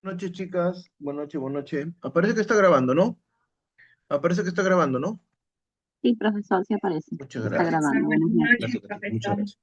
Buenas noches, chicas. Buenas noches, buenas noches. Aparece que está grabando, ¿no? Aparece que está grabando, ¿no? Sí, profesor, sí aparece. Muchas Está gracias. grabando. Buenas noches. Gracias, Katy. Muchas gracias.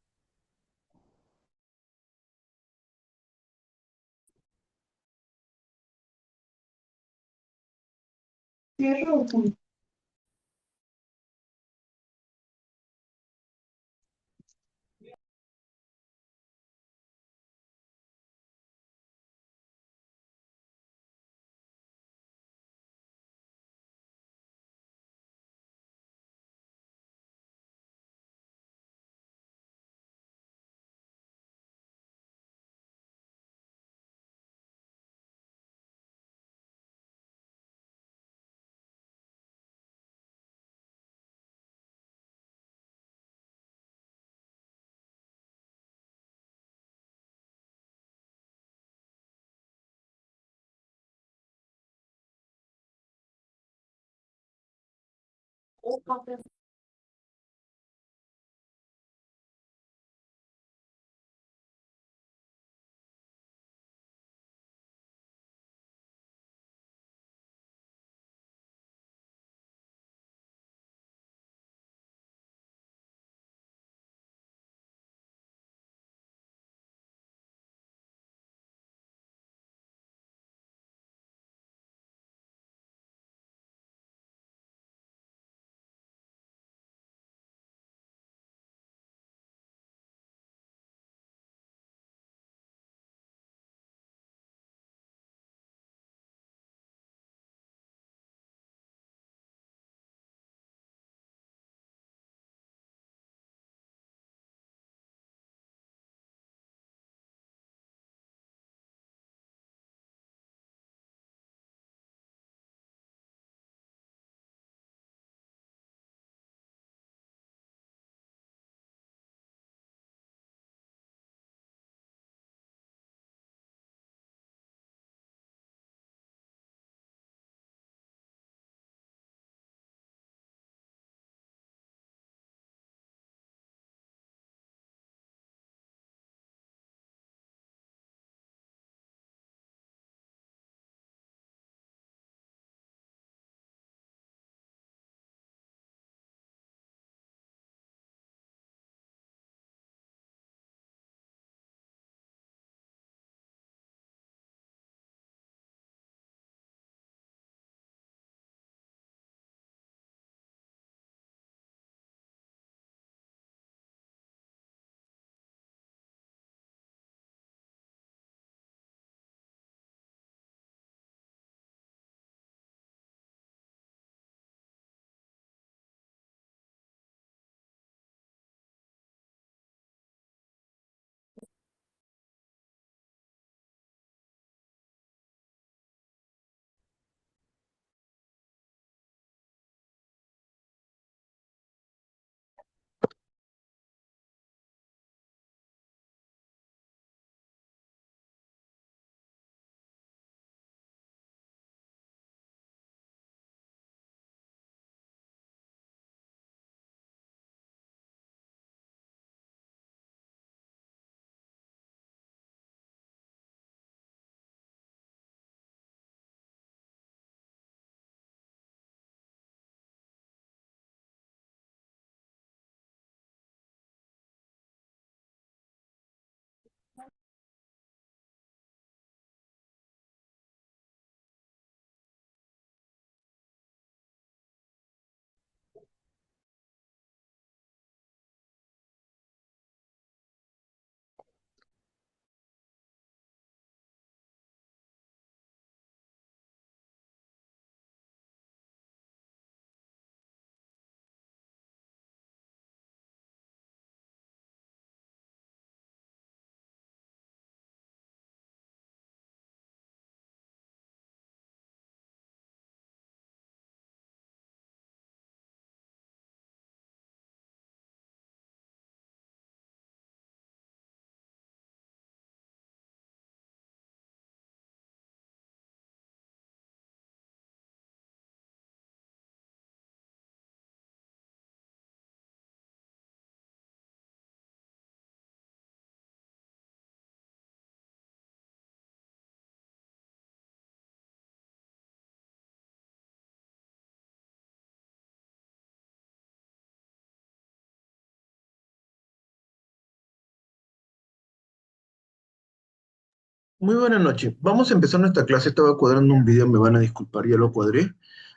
Muy buena noche. Vamos a empezar nuestra clase. Estaba cuadrando un video, me van a disculpar, ya lo cuadré.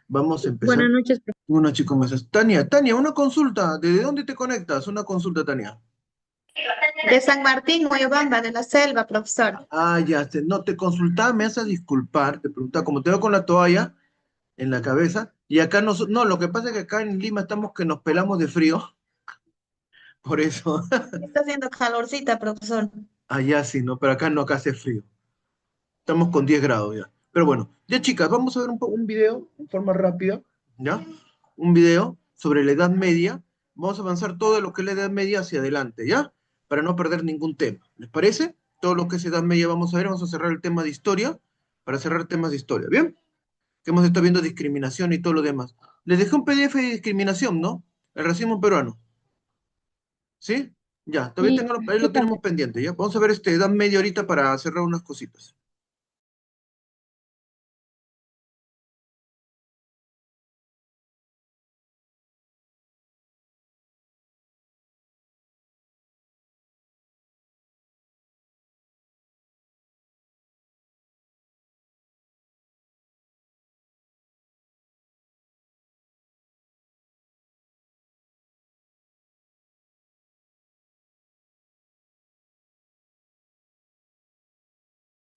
Vamos a empezar. Buenas noches, Una chica más. Tania, una consulta. ¿Desde dónde te conectas? Una consulta, Tania. de San Martín, Moyobamba, de la Selva, profesor. Ah, ya, no, te consultaba, me haces disculpar, te preguntaba, como te veo con la toalla en la cabeza, y acá no, lo que pasa es que acá en Lima estamos que nos pelamos de frío, por eso, Está haciendo calorcita, profesor. allá sí, ¿no? Pero acá no, acá hace frío. Estamos con 10 grados ya. Pero bueno, ya chicas, vamos a ver un video en forma rápida, ¿ya? Un video sobre la Edad Media. Vamos a avanzar todo lo que es la Edad Media hacia adelante, ¿ya? Para no perder ningún tema. ¿Les parece? Todo lo que es Edad Media vamos a ver, vamos a cerrar el tema de historia, para cerrar temas de historia, ¿bien? Que hemos estado viendo discriminación y todo lo demás. Les dejé un PDF de discriminación, ¿no? El racismo peruano. ¿Sí? Ya, todavía Sí, ahí sí, lo tenemos pendiente, ¿ya? Vamos a ver Edad Media ahorita para cerrar unas cositas.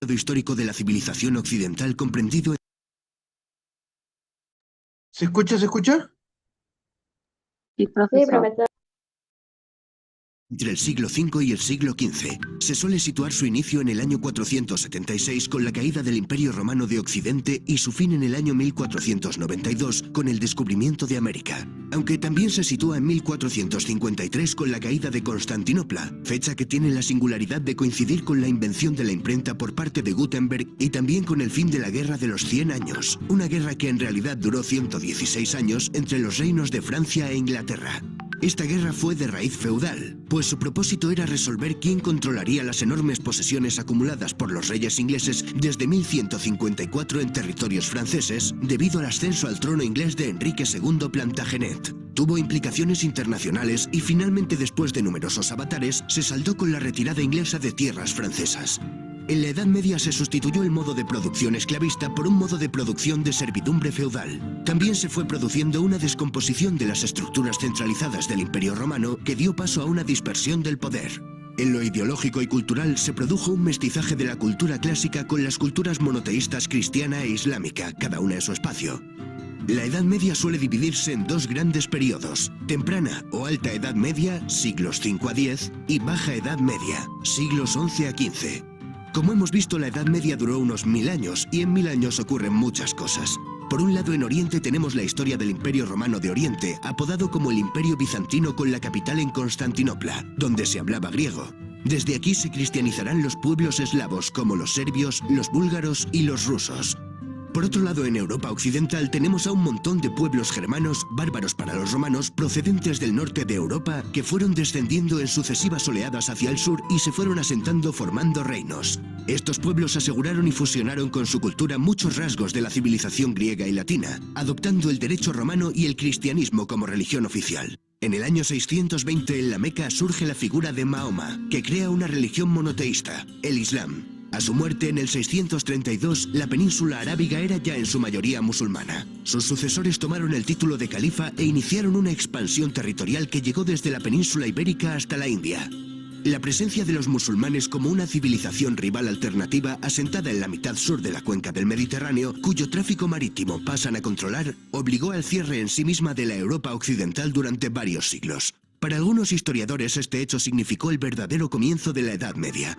Histórico de la civilización occidental comprendido ¿Se escucha? ¿Se escucha? sí, profesor. entre el siglo V y el siglo XV. Se suele situar su inicio en el año 476 con la caída del Imperio Romano de Occidente y su fin en el año 1492 con el descubrimiento de América. Aunque también se sitúa en 1453 con la caída de Constantinopla, fecha que tiene la singularidad de coincidir con la invención de la imprenta por parte de Gutenberg y también con el fin de la Guerra de los 100 años, una guerra que en realidad duró 116 años entre los reinos de Francia e Inglaterra. Esta guerra fue de raíz feudal, pues su propósito era resolver quién controlaría las enormes posesiones acumuladas por los reyes ingleses desde 1154 en territorios franceses, debido al ascenso al trono inglés de Enrique II Plantagenet. Tuvo implicaciones internacionales y finalmente, después de numerosos avatares, se saldó con la retirada inglesa de tierras francesas. En la Edad Media se sustituyó el modo de producción esclavista por un modo de producción de servidumbre feudal. También se fue produciendo una descomposición de las estructuras centralizadas del Imperio Romano que dio paso a una dispersión del poder. En lo ideológico y cultural se produjo un mestizaje de la cultura clásica con las culturas monoteístas cristiana e islámica, cada una en su espacio. La Edad Media suele dividirse en dos grandes periodos: temprana o alta Edad Media, siglos V a X, y baja Edad Media, siglos XI a XV. Como hemos visto, la Edad Media duró unos 1000 años, y en 1000 años ocurren muchas cosas. Por un lado, en Oriente tenemos la historia del Imperio Romano de Oriente, apodado como el Imperio Bizantino, con la capital en Constantinopla, donde se hablaba griego. Desde aquí se cristianizarán los pueblos eslavos, como los serbios, los búlgaros y los rusos. Por otro lado, en Europa occidental tenemos a un montón de pueblos germanos, bárbaros para los romanos, procedentes del norte de Europa, que fueron descendiendo en sucesivas oleadas hacia el sur y se fueron asentando formando reinos. Estos pueblos aseguraron y fusionaron con su cultura muchos rasgos de la civilización griega y latina, adoptando el derecho romano y el cristianismo como religión oficial. En el año 620 en la Meca surge la figura de Mahoma, que crea una religión monoteísta, el Islam. A su muerte en el 632, la península arábiga era ya en su mayoría musulmana. Sus sucesores tomaron el título de califa e iniciaron una expansión territorial que llegó desde la península ibérica hasta la India. La presencia de los musulmanes como una civilización rival alternativa asentada en la mitad sur de la cuenca del Mediterráneo, cuyo tráfico marítimo pasan a controlar, obligó al cierre en sí misma de la Europa occidental durante varios siglos. Para algunos historiadores, este hecho significó el verdadero comienzo de la Edad Media.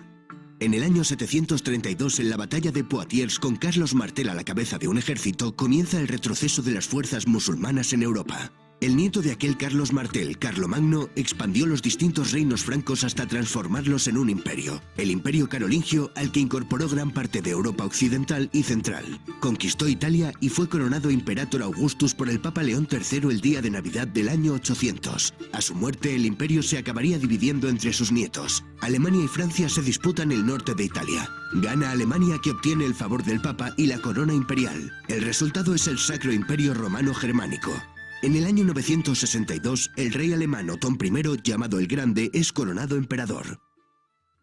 En el año 732, en la batalla de Poitiers, con Carlos Martel a la cabeza de un ejército, comienza el retroceso de las fuerzas musulmanas en Europa. El nieto de aquel Carlos Martel, Carlomagno, expandió los distintos reinos francos hasta transformarlos en un imperio, el Imperio Carolingio, al que incorporó gran parte de Europa occidental y central. Conquistó Italia y fue coronado Imperator Augustus por el Papa León III el día de Navidad del año 800. A su muerte, el imperio se acabaría dividiendo entre sus nietos. Alemania y Francia se disputan el norte de Italia. Gana Alemania, que obtiene el favor del Papa y la corona imperial. El resultado es el Sacro Imperio Romano Germánico. En el año 962, el rey alemán Otón I, llamado el Grande, es coronado emperador.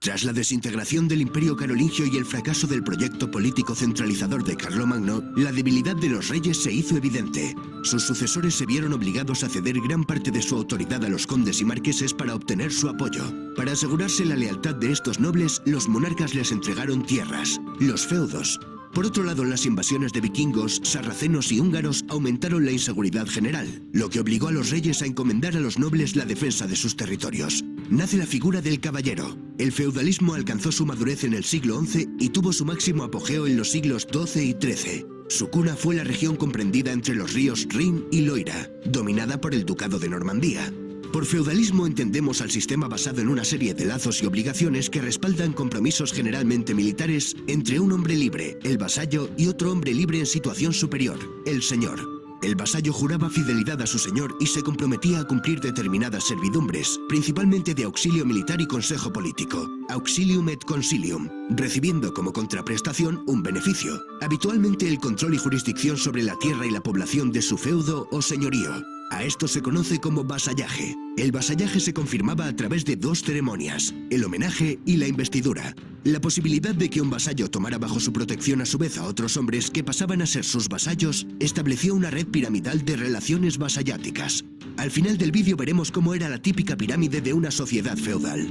Tras la desintegración del Imperio Carolingio y el fracaso del proyecto político centralizador de Carlomagno, la debilidad de los reyes se hizo evidente. Sus sucesores se vieron obligados a ceder gran parte de su autoridad a los condes y marqueses para obtener su apoyo. Para asegurarse la lealtad de estos nobles, los monarcas les entregaron tierras, los feudos. Por otro lado, las invasiones de vikingos, sarracenos y húngaros aumentaron la inseguridad general, lo que obligó a los reyes a encomendar a los nobles la defensa de sus territorios. Nace la figura del caballero. El feudalismo alcanzó su madurez en el siglo XI y tuvo su máximo apogeo en los siglos XII y XIII. Su cuna fue la región comprendida entre los ríos Rin y Loira, dominada por el Ducado de Normandía. Por feudalismo entendemos al sistema basado en una serie de lazos y obligaciones que respaldan compromisos generalmente militares entre un hombre libre, el vasallo, y otro hombre libre en situación superior, el señor. El vasallo juraba fidelidad a su señor y se comprometía a cumplir determinadas servidumbres, principalmente de auxilio militar y consejo político, auxilium et consilium, recibiendo como contraprestación un beneficio, habitualmente el control y jurisdicción sobre la tierra y la población de su feudo o señorío. A esto se conoce como vasallaje. El vasallaje se confirmaba a través de dos ceremonias, el homenaje y la investidura. La posibilidad de que un vasallo tomara bajo su protección a su vez a otros hombres que pasaban a ser sus vasallos estableció una red piramidal de relaciones vasalláticas. Al final del vídeo veremos cómo era la típica pirámide de una sociedad feudal.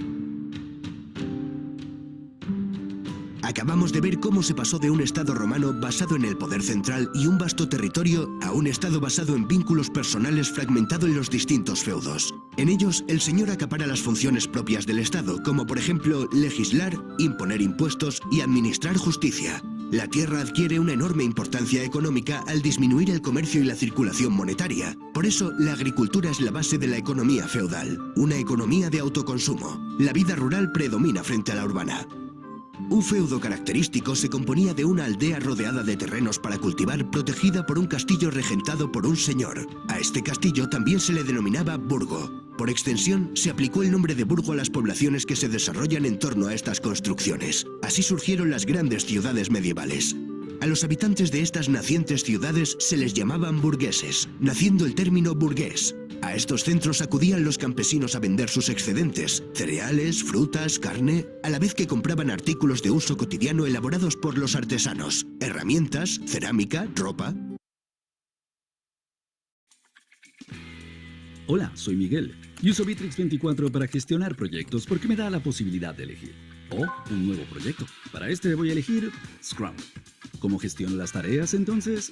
Acabamos de ver cómo se pasó de un Estado romano basado en el poder central y un vasto territorio a un Estado basado en vínculos personales fragmentado en los distintos feudos. En ellos, el señor acapara las funciones propias del Estado, como por ejemplo legislar, imponer impuestos y administrar justicia. La tierra adquiere una enorme importancia económica al disminuir el comercio y la circulación monetaria. Por eso, la agricultura es la base de la economía feudal, una economía de autoconsumo. La vida rural predomina frente a la urbana. Un feudo característico se componía de una aldea rodeada de terrenos para cultivar, protegida por un castillo regentado por un señor. A este castillo también se le denominaba burgo. Por extensión, se aplicó el nombre de burgo a las poblaciones que se desarrollan en torno a estas construcciones. Así surgieron las grandes ciudades medievales. A los habitantes de estas nacientes ciudades se les llamaban burgueses, naciendo el término burgués. A estos centros acudían los campesinos a vender sus excedentes, cereales, frutas, carne, a la vez que compraban artículos de uso cotidiano elaborados por los artesanos, herramientas, cerámica, ropa. Hola, soy Miguel y uso Bitrix 24 para gestionar proyectos porque me da la posibilidad de elegir. O un nuevo proyecto. Para este voy a elegir Scrum. ¿Cómo gestiono las tareas entonces?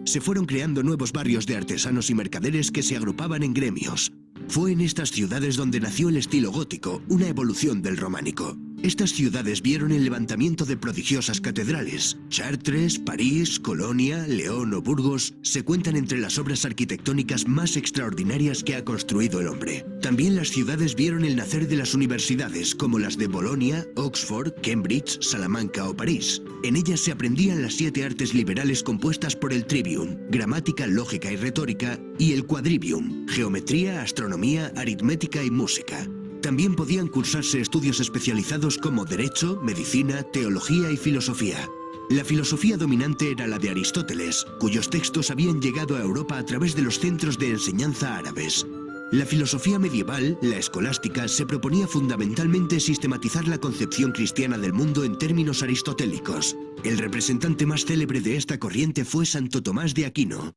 Se fueron creando nuevos barrios de artesanos y mercaderes que se agrupaban en gremios. Fue en estas ciudades donde nació el estilo gótico, una evolución del románico. Estas ciudades vieron el levantamiento de prodigiosas catedrales. Chartres, París, Colonia, León o Burgos se cuentan entre las obras arquitectónicas más extraordinarias que ha construido el hombre. También las ciudades vieron el nacer de las universidades, como las de Bolonia, Oxford, Cambridge, Salamanca o París. En ellas se aprendían las 7 artes liberales compuestas por el trivium, gramática, lógica y retórica, y el quadrivium, geometría, astronomía, aritmética y música. También podían cursarse estudios especializados como Derecho, Medicina, Teología y Filosofía. La filosofía dominante era la de Aristóteles, cuyos textos habían llegado a Europa a través de los centros de enseñanza árabes. La filosofía medieval, la escolástica, se proponía fundamentalmente sistematizar la concepción cristiana del mundo en términos aristotélicos. El representante más célebre de esta corriente fue Santo Tomás de Aquino.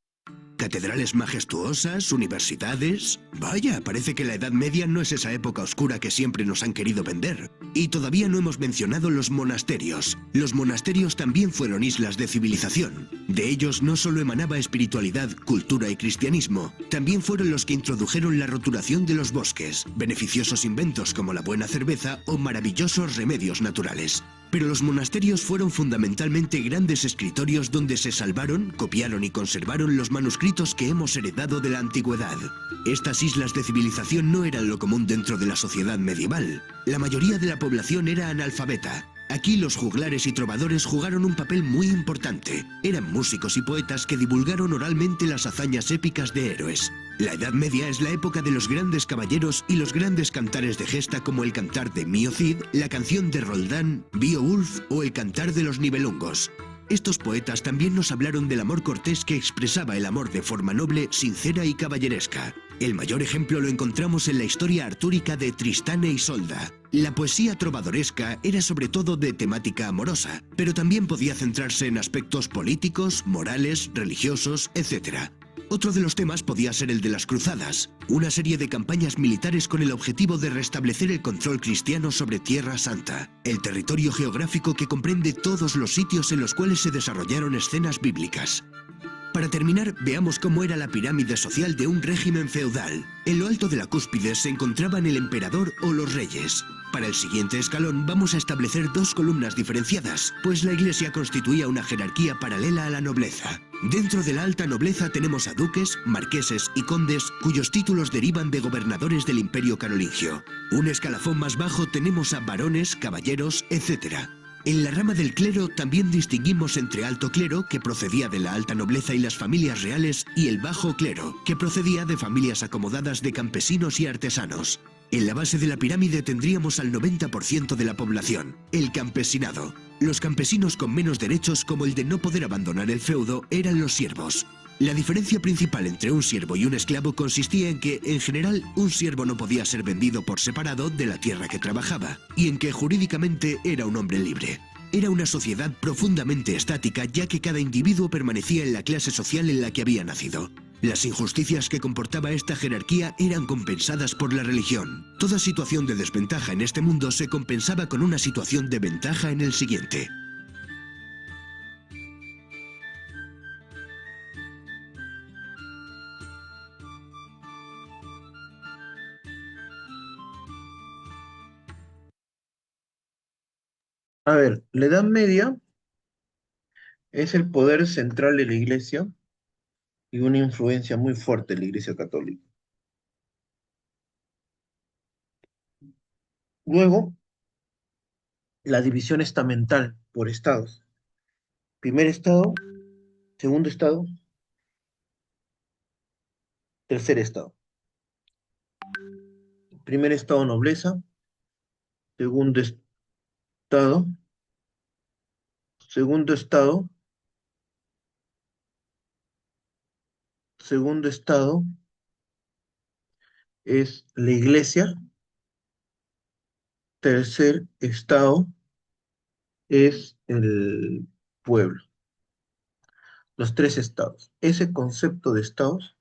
Catedrales majestuosas, universidades... Vaya, parece que la Edad Media no es esa época oscura que siempre nos han querido vender. Y todavía no hemos mencionado los monasterios. Los monasterios también fueron islas de civilización. De ellos no solo emanaba espiritualidad, cultura y cristianismo, también fueron los que introdujeron la roturación de los bosques, beneficiosos inventos como la buena cerveza o maravillosos remedios naturales. Pero los monasterios fueron fundamentalmente grandes escritorios donde se salvaron, copiaron y conservaron los manuscritos que hemos heredado de la antigüedad. Estas islas de civilización no eran lo común dentro de la sociedad medieval. La mayoría de la población era analfabeta. Aquí los juglares y trovadores jugaron un papel muy importante. Eran músicos y poetas que divulgaron oralmente las hazañas épicas de héroes. La Edad Media es la época de los grandes caballeros y los grandes cantares de gesta como el cantar de Mio Cid, la canción de Roldán, Beowulf o el cantar de los Nibelungos. Estos poetas también nos hablaron del amor cortés que expresaba el amor de forma noble, sincera y caballeresca. El mayor ejemplo lo encontramos en la historia artúrica de Tristán e Isolda. La poesía trovadoresca era sobre todo de temática amorosa, pero también podía centrarse en aspectos políticos, morales, religiosos, etc. Otro de los temas podía ser el de las cruzadas, una serie de campañas militares con el objetivo de restablecer el control cristiano sobre Tierra Santa, el territorio geográfico que comprende todos los sitios en los cuales se desarrollaron escenas bíblicas. Para terminar, veamos cómo era la pirámide social de un régimen feudal. En lo alto de la cúspide se encontraban el emperador o los reyes. Para el siguiente escalón vamos a establecer dos columnas diferenciadas, pues la iglesia constituía una jerarquía paralela a la nobleza. Dentro de la alta nobleza tenemos a duques, marqueses y condes cuyos títulos derivan de gobernadores del Imperio Carolingio. Un escalafón más bajo tenemos a varones, caballeros, etc. En la rama del clero también distinguimos entre alto clero, que procedía de la alta nobleza y las familias reales, y el bajo clero, que procedía de familias acomodadas de campesinos y artesanos. En la base de la pirámide tendríamos al 90% de la población, el campesinado. Los campesinos con menos derechos, como el de no poder abandonar el feudo, eran los siervos. La diferencia principal entre un siervo y un esclavo consistía en que, en general, un siervo no podía ser vendido por separado de la tierra que trabajaba, y en que jurídicamente era un hombre libre. Era una sociedad profundamente estática, ya que cada individuo permanecía en la clase social en la que había nacido. Las injusticias que comportaba esta jerarquía eran compensadas por la religión. Toda situación de desventaja en este mundo se compensaba con una situación de ventaja en el siguiente. A ver, la Edad Media es el poder central de la Iglesia y una influencia muy fuerte de la Iglesia Católica. Luego, la división estamental por estados. Primer estado, segundo estado, tercer estado. Primer estado, nobleza. Segundo estado. Segundo estado. Segundo estado es la iglesia. Tercer estado es el pueblo. Los tres estados. Ese concepto de estados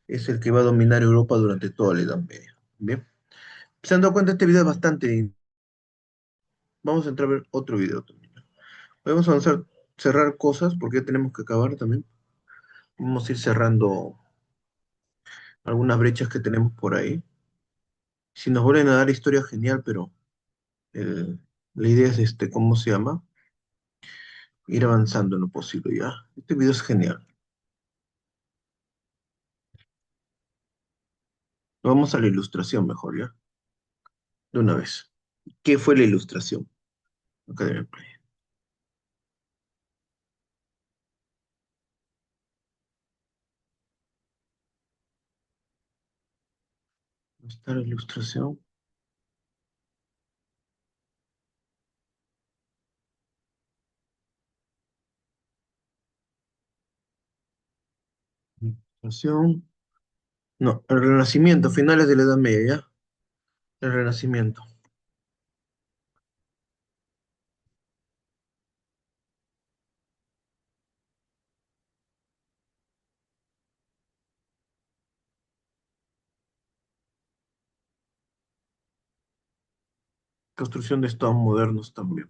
es el que va a dominar Europa durante toda la Edad Media. Bien. Se han dado cuenta, este video es bastante. Vamos a entrar a ver otro video también. Podemos avanzar, cerrar cosas, porque ya tenemos que acabar también. Vamos a ir cerrando algunas brechas que tenemos por ahí. Si nos vuelven a dar historia, genial, pero eh, la idea es, ¿cómo se llama? Ir avanzando en lo posible, ¿ya? Este video es genial. Vamos a la ilustración mejor, ¿ya? De una vez. ¿Qué fue la ilustración? Academia Play. ¿Dónde está la ilustración? Ilustración. No, el Renacimiento, finales de la Edad Media, ¿ya? El Renacimiento. Construcción de estados modernos también.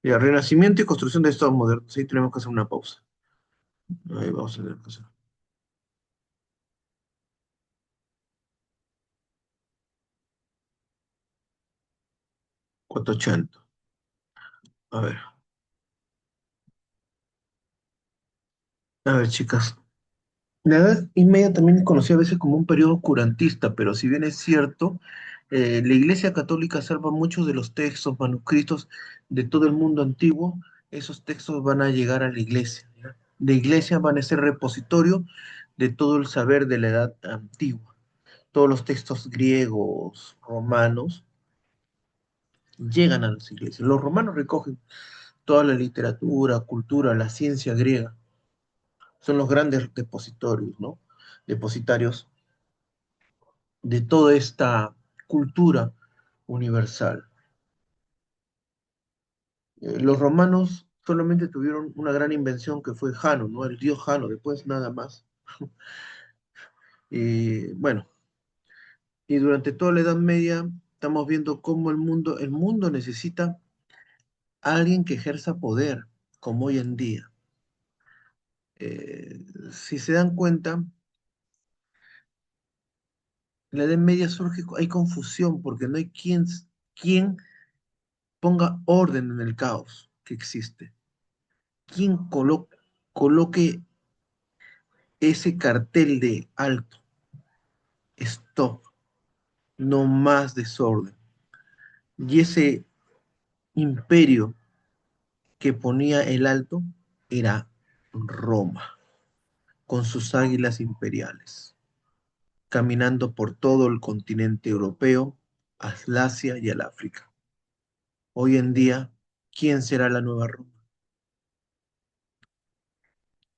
Ya, Renacimiento y construcción de estados modernos. Ahí tenemos que hacer una pausa. Ahí vamos a tener que hacer. 480. A ver. A ver, chicas. La Edad Media también es conocida a veces como un periodo oscurantista, pero si bien es cierto, la Iglesia Católica salva muchos de los textos, manuscritos de todo el mundo antiguo. Esos textos van a llegar a la Iglesia, ¿ya? La Iglesia van a ser repositorio de todo el saber de la Edad Antigua. Todos los textos griegos, romanos, llegan a las iglesias. Los romanos recogen toda la literatura, cultura, la ciencia griega. Son los grandes depositorios, ¿no? Depositarios de toda esta cultura universal. Los romanos solamente tuvieron una gran invención que fue Jano, ¿no? El dios Jano, después nada más. Y bueno, y durante toda la Edad Media estamos viendo cómo el mundo necesita a alguien que ejerza poder, como hoy en día. Si se dan cuenta, en la Edad Media hay confusión porque no hay quien ponga orden en el caos que existe. Quien coloque ese cartel de alto, stop, no más desorden. Y ese imperio que ponía el alto era Roma, con sus águilas imperiales, caminando por todo el continente europeo, al Asia y al África. Hoy en día, ¿quién será la nueva Roma?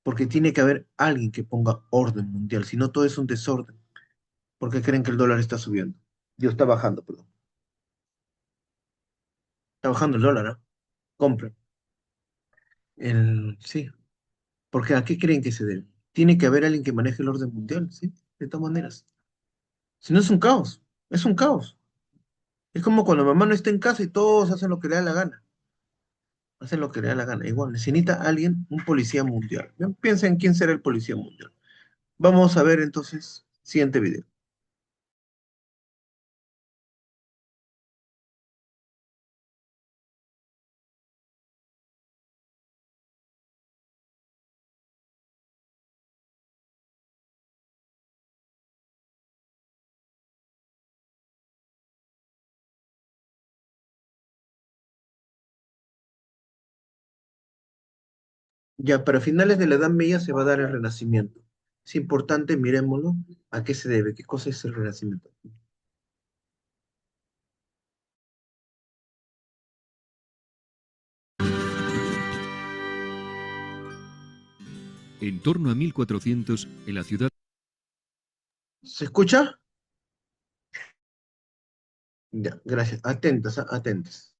Porque tiene que haber alguien que ponga orden mundial, si no todo es un desorden, porque creen que el dólar está subiendo. Dios está bajando, perdón. Está bajando el dólar, ¿no? Compren. Sí, porque ¿a qué creen que se debe? Tiene que haber alguien que maneje el orden mundial, ¿sí? De todas maneras. Si no es un caos, es un caos. Es como cuando mamá no está en casa y todos hacen lo que le da la gana. Hacen lo que le da la gana. Igual, necesita alguien, un policía mundial. Piensa en quién será el policía mundial. Vamos a ver entonces, siguiente video. Ya, para finales de la Edad Media se va a dar el Renacimiento. Es importante, miremoslo, a qué se debe, qué cosa es el Renacimiento. En torno a 1400, en la ciudad ¿Se escucha? Ya, gracias. Atentas, atentas.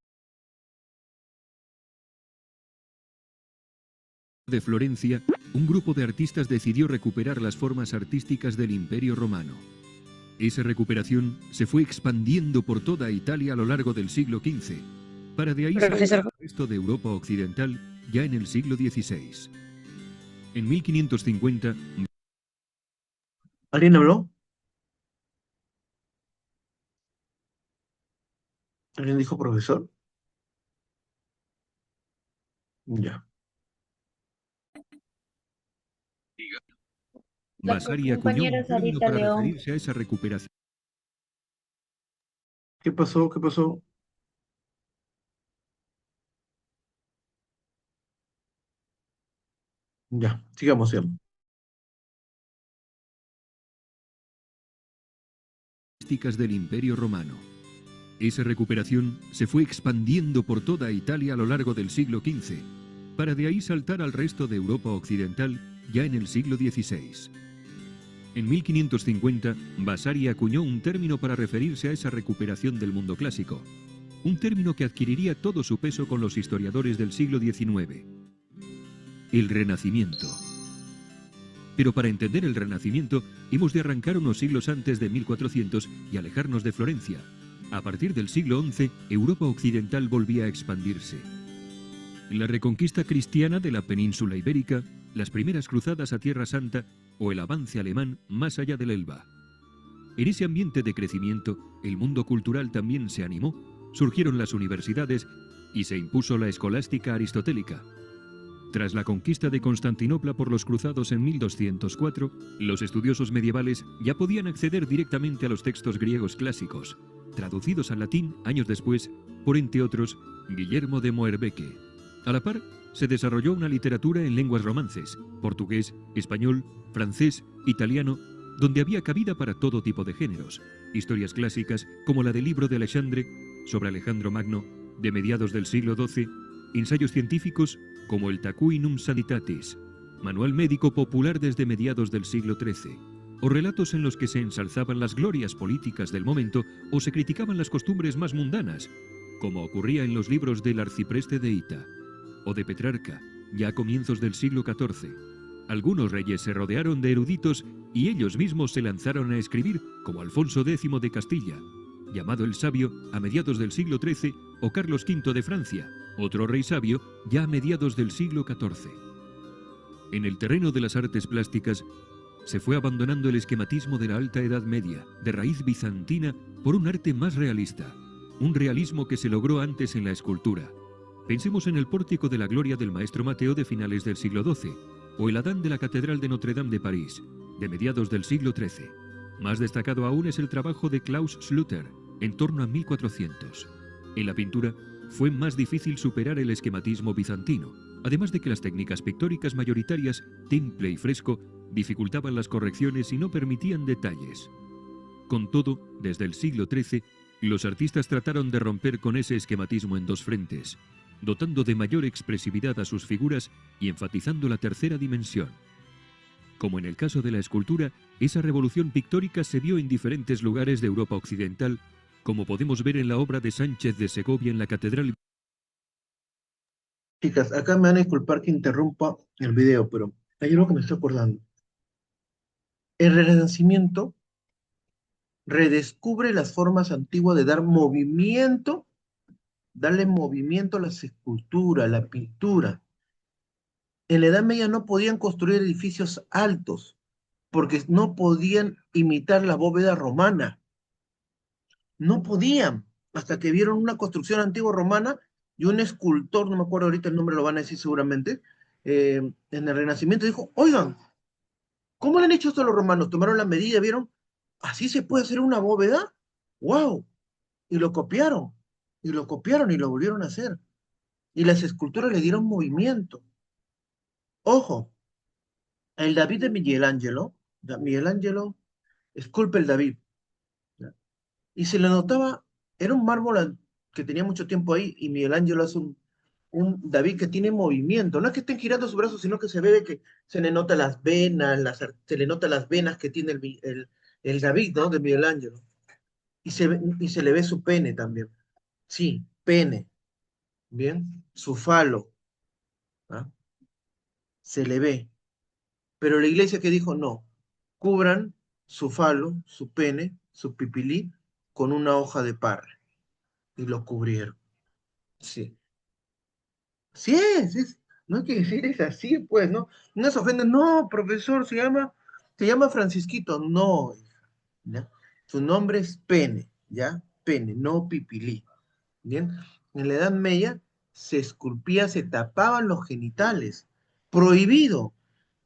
de Florencia, un grupo de artistas decidió recuperar las formas artísticas del Imperio Romano. Esa recuperación se fue expandiendo por toda Italia a lo largo del siglo XV, para de ahí salir al resto de Europa occidental ya en el siglo XVI. En 1550... ¿Alguien habló? ¿Alguien dijo profesor? Ya. Vasari acuñó un término para referirse a esa recuperación. ¿Qué pasó? ¿Qué pasó? Ya, sigamos, sigamos. Del Imperio Romano. Esa recuperación se fue expandiendo por toda Italia a lo largo del siglo XV, para de ahí saltar al resto de Europa occidental ya en el siglo XVI. En 1550, Vasari acuñó un término para referirse a esa recuperación del mundo clásico, un término que adquiriría todo su peso con los historiadores del siglo XIX: el Renacimiento. Pero para entender el Renacimiento, hemos de arrancar unos siglos antes de 1400 y alejarnos de Florencia. A partir del siglo XI, Europa occidental volvía a expandirse. La reconquista cristiana de la península ibérica, las primeras cruzadas a Tierra Santa o el avance alemán más allá del Elba. En ese ambiente de crecimiento, el mundo cultural también se animó, surgieron las universidades y se impuso la escolástica aristotélica. Tras la conquista de Constantinopla por los cruzados en 1204, los estudiosos medievales ya podían acceder directamente a los textos griegos clásicos, traducidos al latín años después por, entre otros, Guillermo de Moerbeke. A la par, se desarrolló una literatura en lenguas romances, portugués, español, francés, italiano, donde había cabida para todo tipo de géneros. Historias clásicas como la del libro de Alexandre sobre Alejandro Magno, de mediados del siglo XII, ensayos científicos como el Tacuinum Sanitatis, manual médico popular desde mediados del siglo XIII, o relatos en los que se ensalzaban las glorias políticas del momento o se criticaban las costumbres más mundanas, como ocurría en los libros del arcipreste de Hita o de Petrarca, ya a comienzos del siglo XIV. Algunos reyes se rodearon de eruditos y ellos mismos se lanzaron a escribir, como Alfonso X de Castilla, llamado el Sabio a mediados del siglo XIII, o Carlos V de Francia, otro rey sabio ya a mediados del siglo XIV. En el terreno de las artes plásticas se fue abandonando el esquematismo de la Alta Edad Media, de raíz bizantina, por un arte más realista, un realismo que se logró antes en la escultura. Pensemos en el pórtico de la Gloria del Maestro Mateo de finales del siglo XII, o el Adán de la Catedral de Notre Dame de París, de mediados del siglo XIII. Más destacado aún es el trabajo de Klaus Schluter, en torno a 1400. En la pintura fue más difícil superar el esquematismo bizantino, además de que las técnicas pictóricas mayoritarias, temple y fresco, dificultaban las correcciones y no permitían detalles. Con todo, desde el siglo XIII, los artistas trataron de romper con ese esquematismo en dos frentes, dotando de mayor expresividad a sus figuras y enfatizando la tercera dimensión. Como en el caso de la escultura, esa revolución pictórica se vio en diferentes lugares de Europa occidental, como podemos ver en la obra de Sánchez de Segovia en la Catedral. Chicas, acá me van a disculpar que interrumpa el video, pero hay algo que me estoy acordando. El Renacimiento redescubre las formas antiguas de dar movimiento, darle movimiento a las esculturas, a la pintura. En la Edad Media no podían construir edificios altos, porque no podían imitar la bóveda romana. No podían, hasta que vieron una construcción antigua romana y un escultor, no me acuerdo ahorita el nombre, lo van a decir seguramente, en el Renacimiento dijo, oigan, ¿cómo le han hecho esto a los romanos? Tomaron la medida, vieron, así se puede hacer una bóveda, wow, y lo copiaron, y lo copiaron y lo volvieron a hacer. Y las esculturas le dieron movimiento. Ojo, el David de Miguel Ángelo esculpe el David, ¿ya? Y se le notaba, era un mármol que tenía mucho tiempo ahí, y Miguel Ángelo hace un David que tiene movimiento. No es que estén girando sus brazos, sino que se ve que se le nota las venas, se le nota las venas que tiene el David, ¿no? De Miguel Ángelo. Y se le ve su pene también. Sí, pene. Bien, su falo. ¿Ah? Se le ve. Pero la iglesia que dijo, no, cubran su falo, su pene, su pipilí, con una hoja de parra. Y lo cubrieron. Sí. Sí no hay que decir es así, pues, ¿no? No se ofenden, no, profesor, se llama Francisquito, no, ¿ya? Su nombre es Pene, ¿ya? Pene, no Pipilí, ¿bien? En la Edad Media se esculpía, se tapaban los genitales, prohibido.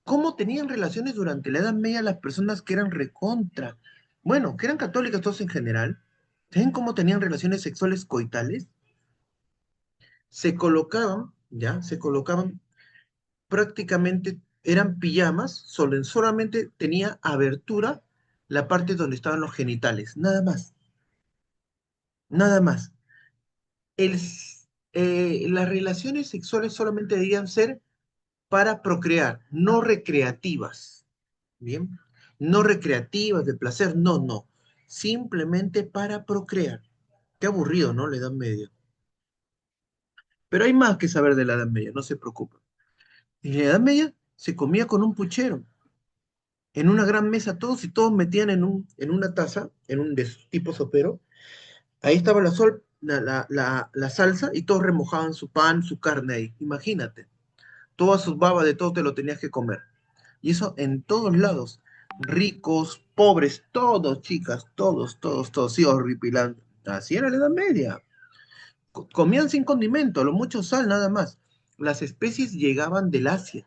¿Cómo tenían relaciones durante la Edad Media las personas que eran recontra? Bueno, que eran católicas todos en general. ¿Saben cómo tenían relaciones sexuales coitales? Se colocaban, ¿ya? Se colocaban prácticamente, eran pijamas, solamente tenía abertura la parte donde estaban los genitales, nada más, nada más. El, las relaciones sexuales solamente debían ser para procrear, no recreativas, ¿bien? No recreativas, de placer, no, no. Simplemente para procrear. Qué aburrido, ¿no? La Edad Media. Pero hay más que saber de la Edad Media, no se preocupen. En la Edad Media se comía con un puchero, en una gran mesa todos y todos metían en una taza, en un de tipo sopero, ahí estaba la salsa y todos remojaban su pan, su carne ahí, imagínate. Todas sus babas de todo te lo tenías que comer. Y eso en todos lados, ricos, pobres, todos, chicas, todos, todos, todos, sí, horripilante. Así era la Edad Media. Comían sin condimento, a lo mucho sal nada más. Las especies llegaban del Asia.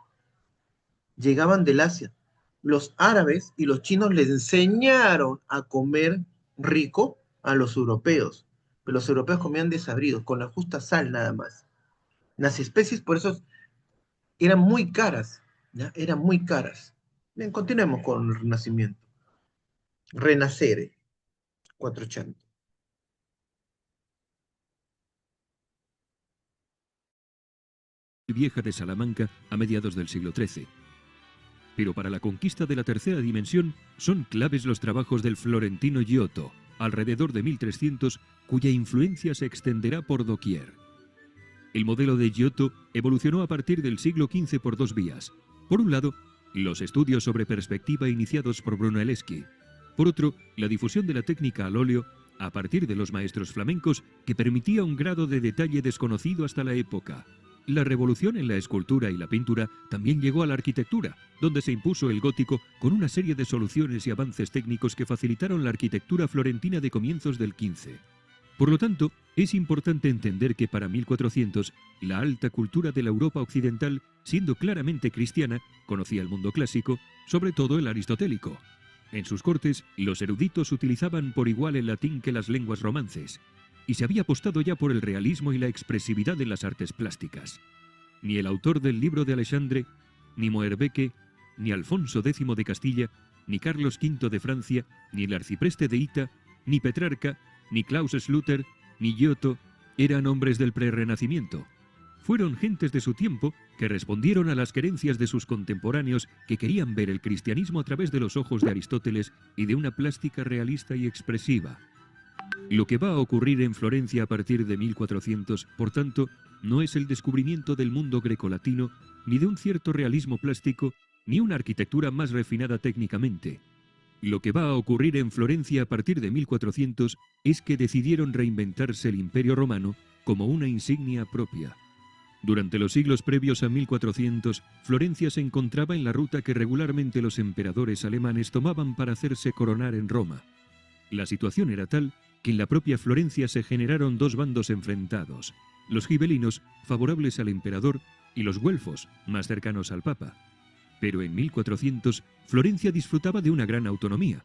Los árabes y los chinos les enseñaron a comer rico a los europeos, pero los europeos comían desabridos, con la justa sal nada más. Las especies por eso eran muy caras, ¿ya? Eran muy caras. Bien, continuemos con el Renacimiento. Renacere, 480. Vieja de Salamanca a mediados del siglo XIII. Pero para la conquista de la tercera dimensión son claves los trabajos del florentino Giotto, alrededor de 1300, cuya influencia se extenderá por doquier. El modelo de Giotto evolucionó a partir del siglo XV por dos vías. Por un lado, los estudios sobre perspectiva iniciados por Brunelleschi. Por otro, la difusión de la técnica al óleo a partir de los maestros flamencos, que permitía un grado de detalle desconocido hasta la época. La revolución en la escultura y la pintura también llegó a la arquitectura, donde se impuso el gótico con una serie de soluciones y avances técnicos que facilitaron la arquitectura florentina de comienzos del XV. Por lo tanto, es importante entender que para 1400, la alta cultura de la Europa occidental, siendo claramente cristiana, conocía el mundo clásico, sobre todo el aristotélico. En sus cortes, los eruditos utilizaban por igual el latín que las lenguas romances, y se había apostado ya por el realismo y la expresividad de las artes plásticas. Ni el autor del libro de Alexandre, ni Moerbeke, ni Alfonso X de Castilla, ni Carlos V de Francia, ni el arcipreste de Hita, ni Petrarca, ni Klaus Schluter, ni Giotto eran hombres del prerrenacimiento. Fueron gentes de su tiempo que respondieron a las querencias de sus contemporáneos que querían ver el cristianismo a través de los ojos de Aristóteles y de una plástica realista y expresiva. Lo que va a ocurrir en Florencia a partir de 1400, por tanto, no es el descubrimiento del mundo grecolatino, ni de un cierto realismo plástico, ni una arquitectura más refinada técnicamente. Lo que va a ocurrir en Florencia a partir de 1400 es que decidieron reinventarse el Imperio Romano como una insignia propia. Durante los siglos previos a 1400, Florencia se encontraba en la ruta que regularmente los emperadores alemanes tomaban para hacerse coronar en Roma. La situación era tal que en la propia Florencia se generaron dos bandos enfrentados, los gibelinos, favorables al emperador, y los güelfos, más cercanos al papa. Pero en 1400, Florencia disfrutaba de una gran autonomía.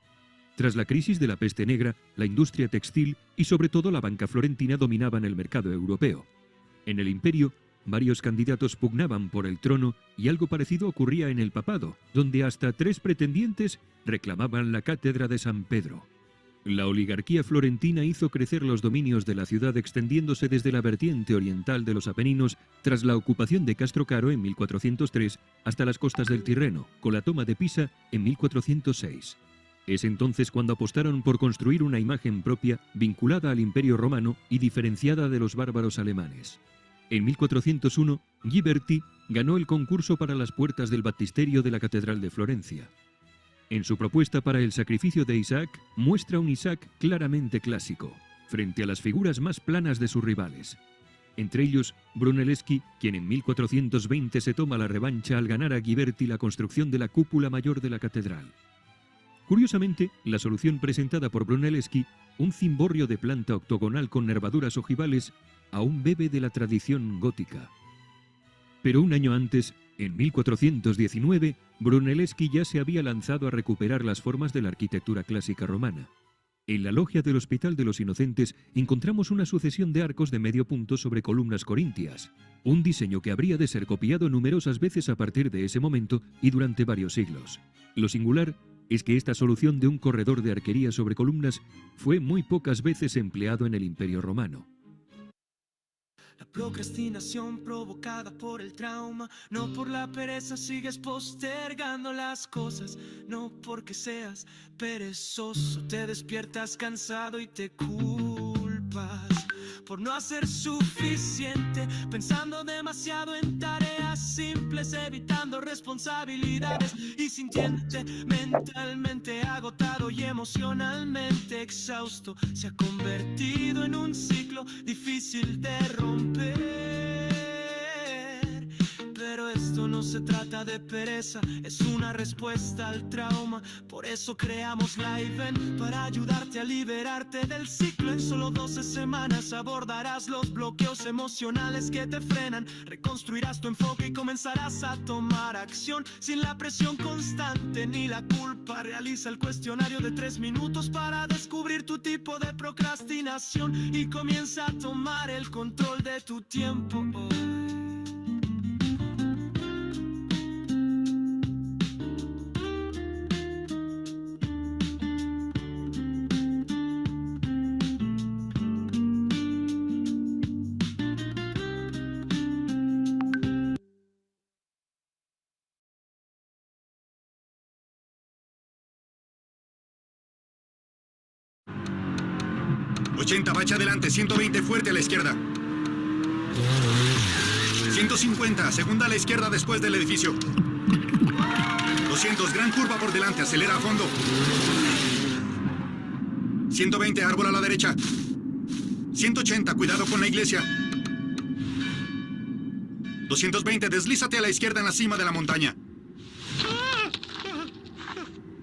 Tras la crisis de la peste negra, la industria textil y sobre todo la banca florentina dominaban el mercado europeo. En el imperio, varios candidatos pugnaban por el trono y algo parecido ocurría en el papado, donde hasta 3 pretendientes reclamaban la cátedra de San Pedro. La oligarquía florentina hizo crecer los dominios de la ciudad extendiéndose desde la vertiente oriental de los Apeninos tras la ocupación de Castrocaro en 1403 hasta las costas del Tirreno, con la toma de Pisa en 1406. Es entonces cuando apostaron por construir una imagen propia vinculada al Imperio Romano y diferenciada de los bárbaros alemanes. En 1401, Ghiberti ganó el concurso para las puertas del baptisterio de la Catedral de Florencia. En su propuesta para el sacrificio de Isaac, muestra un Isaac claramente clásico, frente a las figuras más planas de sus rivales. Entre ellos, Brunelleschi, quien en 1420 se toma la revancha al ganar a Ghiberti la construcción de la cúpula mayor de la catedral. Curiosamente, la solución presentada por Brunelleschi, un cimborrio de planta octogonal con nervaduras ojivales, aún bebe de la tradición gótica. Pero un año antes, en 1419, Brunelleschi ya se había lanzado a recuperar las formas de la arquitectura clásica romana. En la logia del Hospital de los Inocentes encontramos una sucesión de arcos de medio punto sobre columnas corintias, un diseño que habría de ser copiado numerosas veces a partir de ese momento y durante varios siglos. Lo singular es que esta solución de un corredor de arquería sobre columnas fue muy pocas veces empleado en el Imperio Romano. La procrastinación provocada por el trauma, no por la pereza sigues postergando las cosas, no porque seas perezoso te despiertas cansado y te culpas por no hacer suficiente, pensando demasiado en tareas simples, evitando responsabilidades y sintiéndote mentalmente agotado y emocionalmente exhausto. Se ha convertido en un ciclo difícil de romper. Pero esto no se trata de pereza, es una respuesta al trauma. Por eso creamos Liven, para ayudarte a liberarte del ciclo. En solo 12 semanas abordarás los bloqueos emocionales que te frenan. Reconstruirás tu enfoque y comenzarás a tomar acción sin la presión constante ni la culpa. Realiza el cuestionario de 3 minutos para descubrir tu tipo de procrastinación y comienza a tomar el control de tu tiempo hoy. 80, bacha adelante, 120, fuerte a la izquierda. 150, segunda a la izquierda después del edificio. 200, gran curva por delante, acelera a fondo. 120, árbol a la derecha. 180, cuidado con la iglesia. 220, deslízate a la izquierda en la cima de la montaña.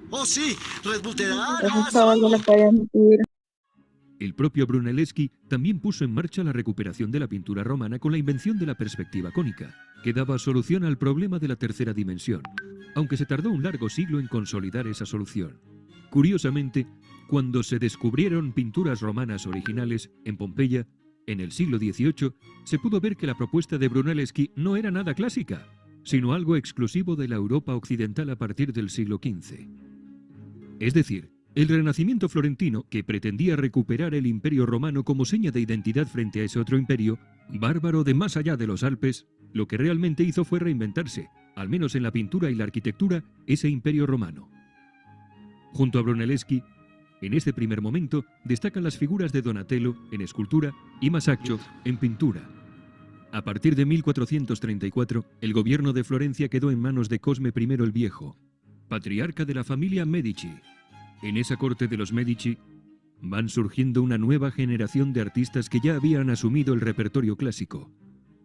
¡Oh, sí! ¡Red Bull te da! El propio Brunelleschi también puso en marcha la recuperación de la pintura romana con la invención de la perspectiva cónica, que daba solución al problema de la tercera dimensión, aunque se tardó un largo siglo en consolidar esa solución. Curiosamente, cuando se descubrieron pinturas romanas originales en Pompeya, en el siglo XVIII, se pudo ver que la propuesta de Brunelleschi no era nada clásica, sino algo exclusivo de la Europa occidental a partir del siglo XV. Es decir, el Renacimiento florentino, que pretendía recuperar el Imperio romano como seña de identidad frente a ese otro imperio, bárbaro de más allá de los Alpes, lo que realmente hizo fue reinventarse, al menos en la pintura y la arquitectura, ese Imperio romano. Junto a Brunelleschi, en este primer momento destacan las figuras de Donatello en escultura y Masaccio en pintura. A partir de 1434, el gobierno de Florencia quedó en manos de Cosme I el Viejo, patriarca de la familia Medici. En esa corte de los Medici van surgiendo una nueva generación de artistas que ya habían asumido el repertorio clásico.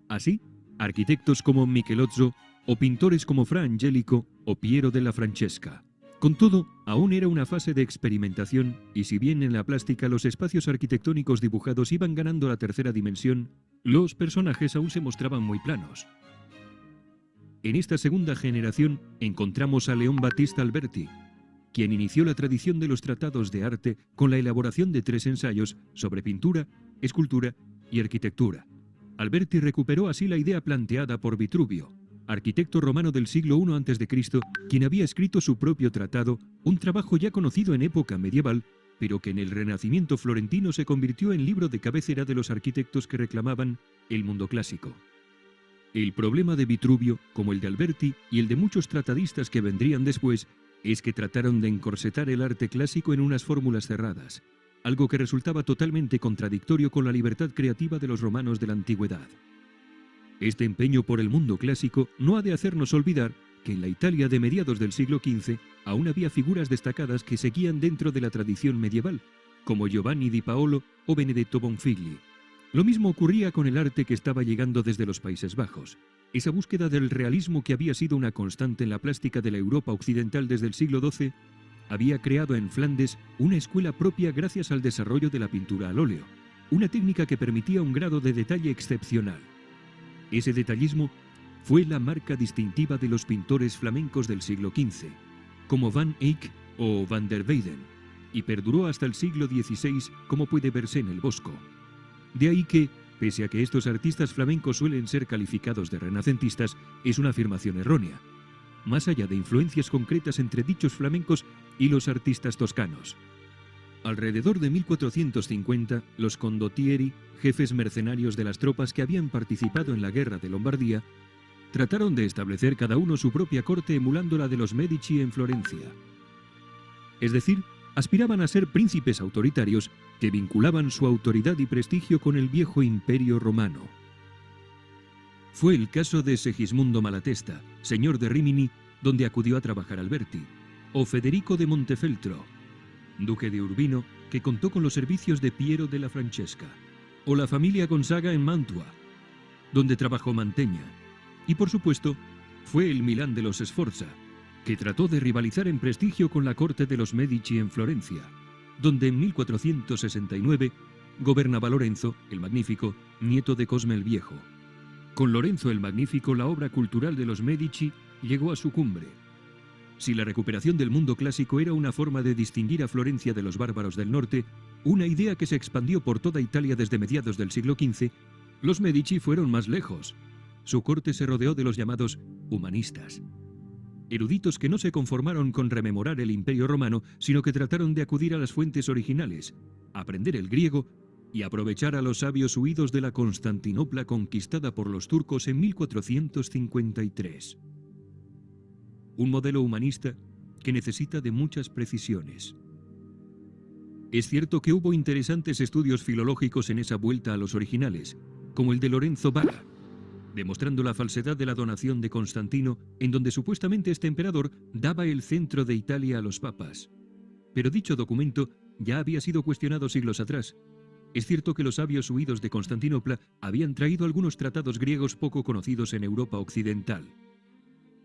Así, arquitectos como Michelozzo o pintores como Fra Angelico o Piero della Francesca. Con todo, aún era una fase de experimentación y si bien en la plástica los espacios arquitectónicos dibujados iban ganando la tercera dimensión, los personajes aún se mostraban muy planos. En esta segunda generación encontramos a León Battista Alberti, quien inició la tradición de los tratados de arte con la elaboración de 3 ensayos sobre pintura, escultura y arquitectura. Alberti recuperó así la idea planteada por Vitruvio, arquitecto romano del siglo I a.C., quien había escrito su propio tratado, un trabajo ya conocido en época medieval, pero que en el Renacimiento florentino se convirtió en libro de cabecera de los arquitectos que reclamaban el mundo clásico. El problema de Vitruvio, como el de Alberti y el de muchos tratadistas que vendrían después, es que trataron de encorsetar el arte clásico en unas fórmulas cerradas, algo que resultaba totalmente contradictorio con la libertad creativa de los romanos de la antigüedad. Este empeño por el mundo clásico no ha de hacernos olvidar que en la Italia de mediados del siglo XV aún había figuras destacadas que seguían dentro de la tradición medieval, como Giovanni di Paolo o Benedetto Bonfigli. Lo mismo ocurría con el arte que estaba llegando desde los Países Bajos. Esa búsqueda del realismo que había sido una constante en la plástica de la Europa occidental desde el siglo XII, había creado en Flandes una escuela propia gracias al desarrollo de la pintura al óleo, una técnica que permitía un grado de detalle excepcional. Ese detallismo fue la marca distintiva de los pintores flamencos del siglo XV, como Van Eyck o Van der Weyden, y perduró hasta el siglo XVI, como puede verse en el Bosco. De ahí que, pese a que estos artistas flamencos suelen ser calificados de renacentistas, es una afirmación errónea, más allá de influencias concretas entre dichos flamencos y los artistas toscanos. Alrededor de 1450, los condottieri, jefes mercenarios de las tropas que habían participado en la guerra de Lombardía, trataron de establecer cada uno su propia corte emulando la de los Medici en Florencia. Es decir, aspiraban a ser príncipes autoritarios que vinculaban su autoridad y prestigio con el viejo imperio romano. Fue el caso de Segismundo Malatesta, señor de Rimini, donde acudió a trabajar Alberti, o Federico de Montefeltro, duque de Urbino, que contó con los servicios de Piero della Francesca, o la familia Gonzaga en Mantua, donde trabajó Mantegna, y por supuesto, fue el Milán de los Sforza, que trató de rivalizar en prestigio con la corte de los Medici en Florencia, donde en 1469 gobernaba Lorenzo el Magnífico, nieto de Cosme el Viejo. Con Lorenzo el Magnífico, la obra cultural de los Medici llegó a su cumbre. Si la recuperación del mundo clásico era una forma de distinguir a Florencia de los bárbaros del norte, una idea que se expandió por toda Italia desde mediados del siglo XV, los Medici fueron más lejos. Su corte se rodeó de los llamados humanistas, eruditos que no se conformaron con rememorar el Imperio romano, sino que trataron de acudir a las fuentes originales, aprender el griego y aprovechar a los sabios huidos de la Constantinopla conquistada por los turcos en 1453. Un modelo humanista que necesita de muchas precisiones. Es cierto que hubo interesantes estudios filológicos en esa vuelta a los originales, como el de Lorenzo Valla, demostrando la falsedad de la donación de Constantino, en donde supuestamente este emperador daba el centro de Italia a los papas. Pero dicho documento ya había sido cuestionado siglos atrás. Es cierto que los sabios huidos de Constantinopla habían traído algunos tratados griegos poco conocidos en Europa occidental.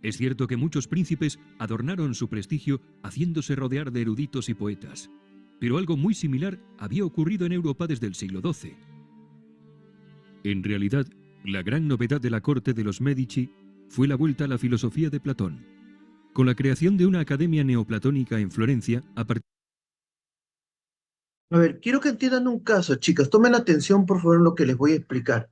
Es cierto que muchos príncipes adornaron su prestigio haciéndose rodear de eruditos y poetas. Pero algo muy similar había ocurrido en Europa desde el siglo XII. En realidad, la gran novedad de la corte de los Medici fue la vuelta a la filosofía de Platón, con la creación de una academia neoplatónica en Florencia a partir. A ver, quiero que entiendan un caso, chicas. Tomen atención, por favor, en lo que les voy a explicar.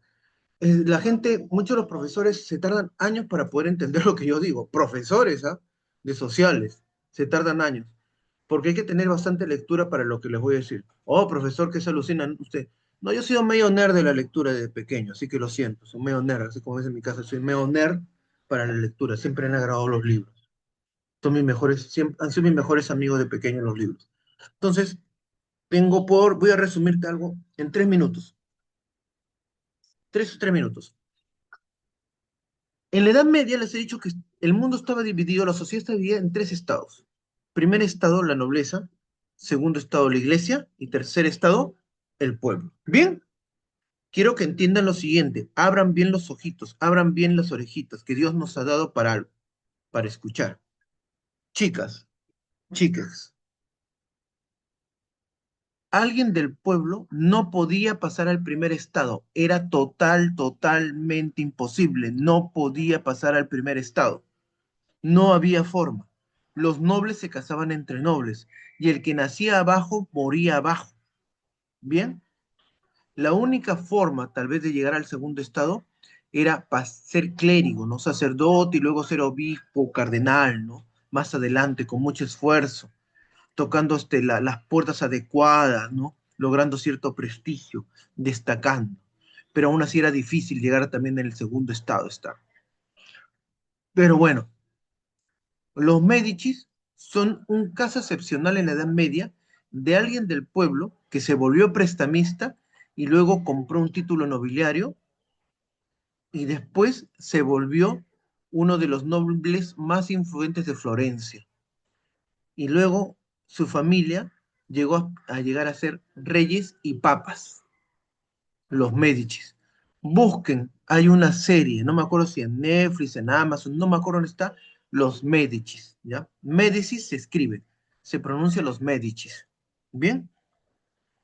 La gente, muchos de los profesores se tardan años para poder entender lo que yo digo. Profesores, ¿ah? De sociales, se tardan años. Porque hay que tener bastante lectura para lo que les voy a decir. Oh, profesor, ¿qué se alucina usted? No, yo he sido medio nerd de la lectura desde pequeño, así que lo siento, soy medio nerd, así como es en mi casa, soy medio nerd para la lectura, siempre me han agradado los libros. Son mis mejores, siempre, han sido mis mejores amigos de pequeño los libros. Entonces, voy a resumirte algo en 3 minutos. 3 minutos. En la Edad Media les he dicho que el mundo estaba dividido, la sociedad estaba dividida en 3 estados. Primer estado, la nobleza. Segundo estado, la iglesia. Y tercer estado, el pueblo. ¿Bien? Quiero que entiendan lo siguiente. Abran bien los ojitos, abran bien las orejitas, que Dios nos ha dado para algo, para escuchar. Chicas, chicas, alguien del pueblo no podía pasar al primer estado. Era totalmente imposible. No podía pasar al primer estado. No había forma. Los nobles se casaban entre nobles y el que nacía abajo moría abajo. ¿Bien? La única forma, tal vez, de llegar al segundo estado era ser clérigo, ¿no? Sacerdote y luego ser obispo, cardenal, ¿no? Más adelante, con mucho esfuerzo, tocando las puertas adecuadas, ¿no? Logrando cierto prestigio, destacando. Pero aún así era difícil llegar también en el segundo estado. Pero bueno, los Médicis son un caso excepcional en la Edad Media de alguien del pueblo que se volvió prestamista y luego compró un título nobiliario y después se volvió uno de los nobles más influyentes de Florencia. Y luego su familia llegó a llegar a ser reyes y papas, los Médicis. Busquen, hay una serie, no me acuerdo si en Netflix, en Amazon, no me acuerdo dónde está, los Médicis, ¿ya? Médicis se escribe, se pronuncia los Médicis, ¿bien?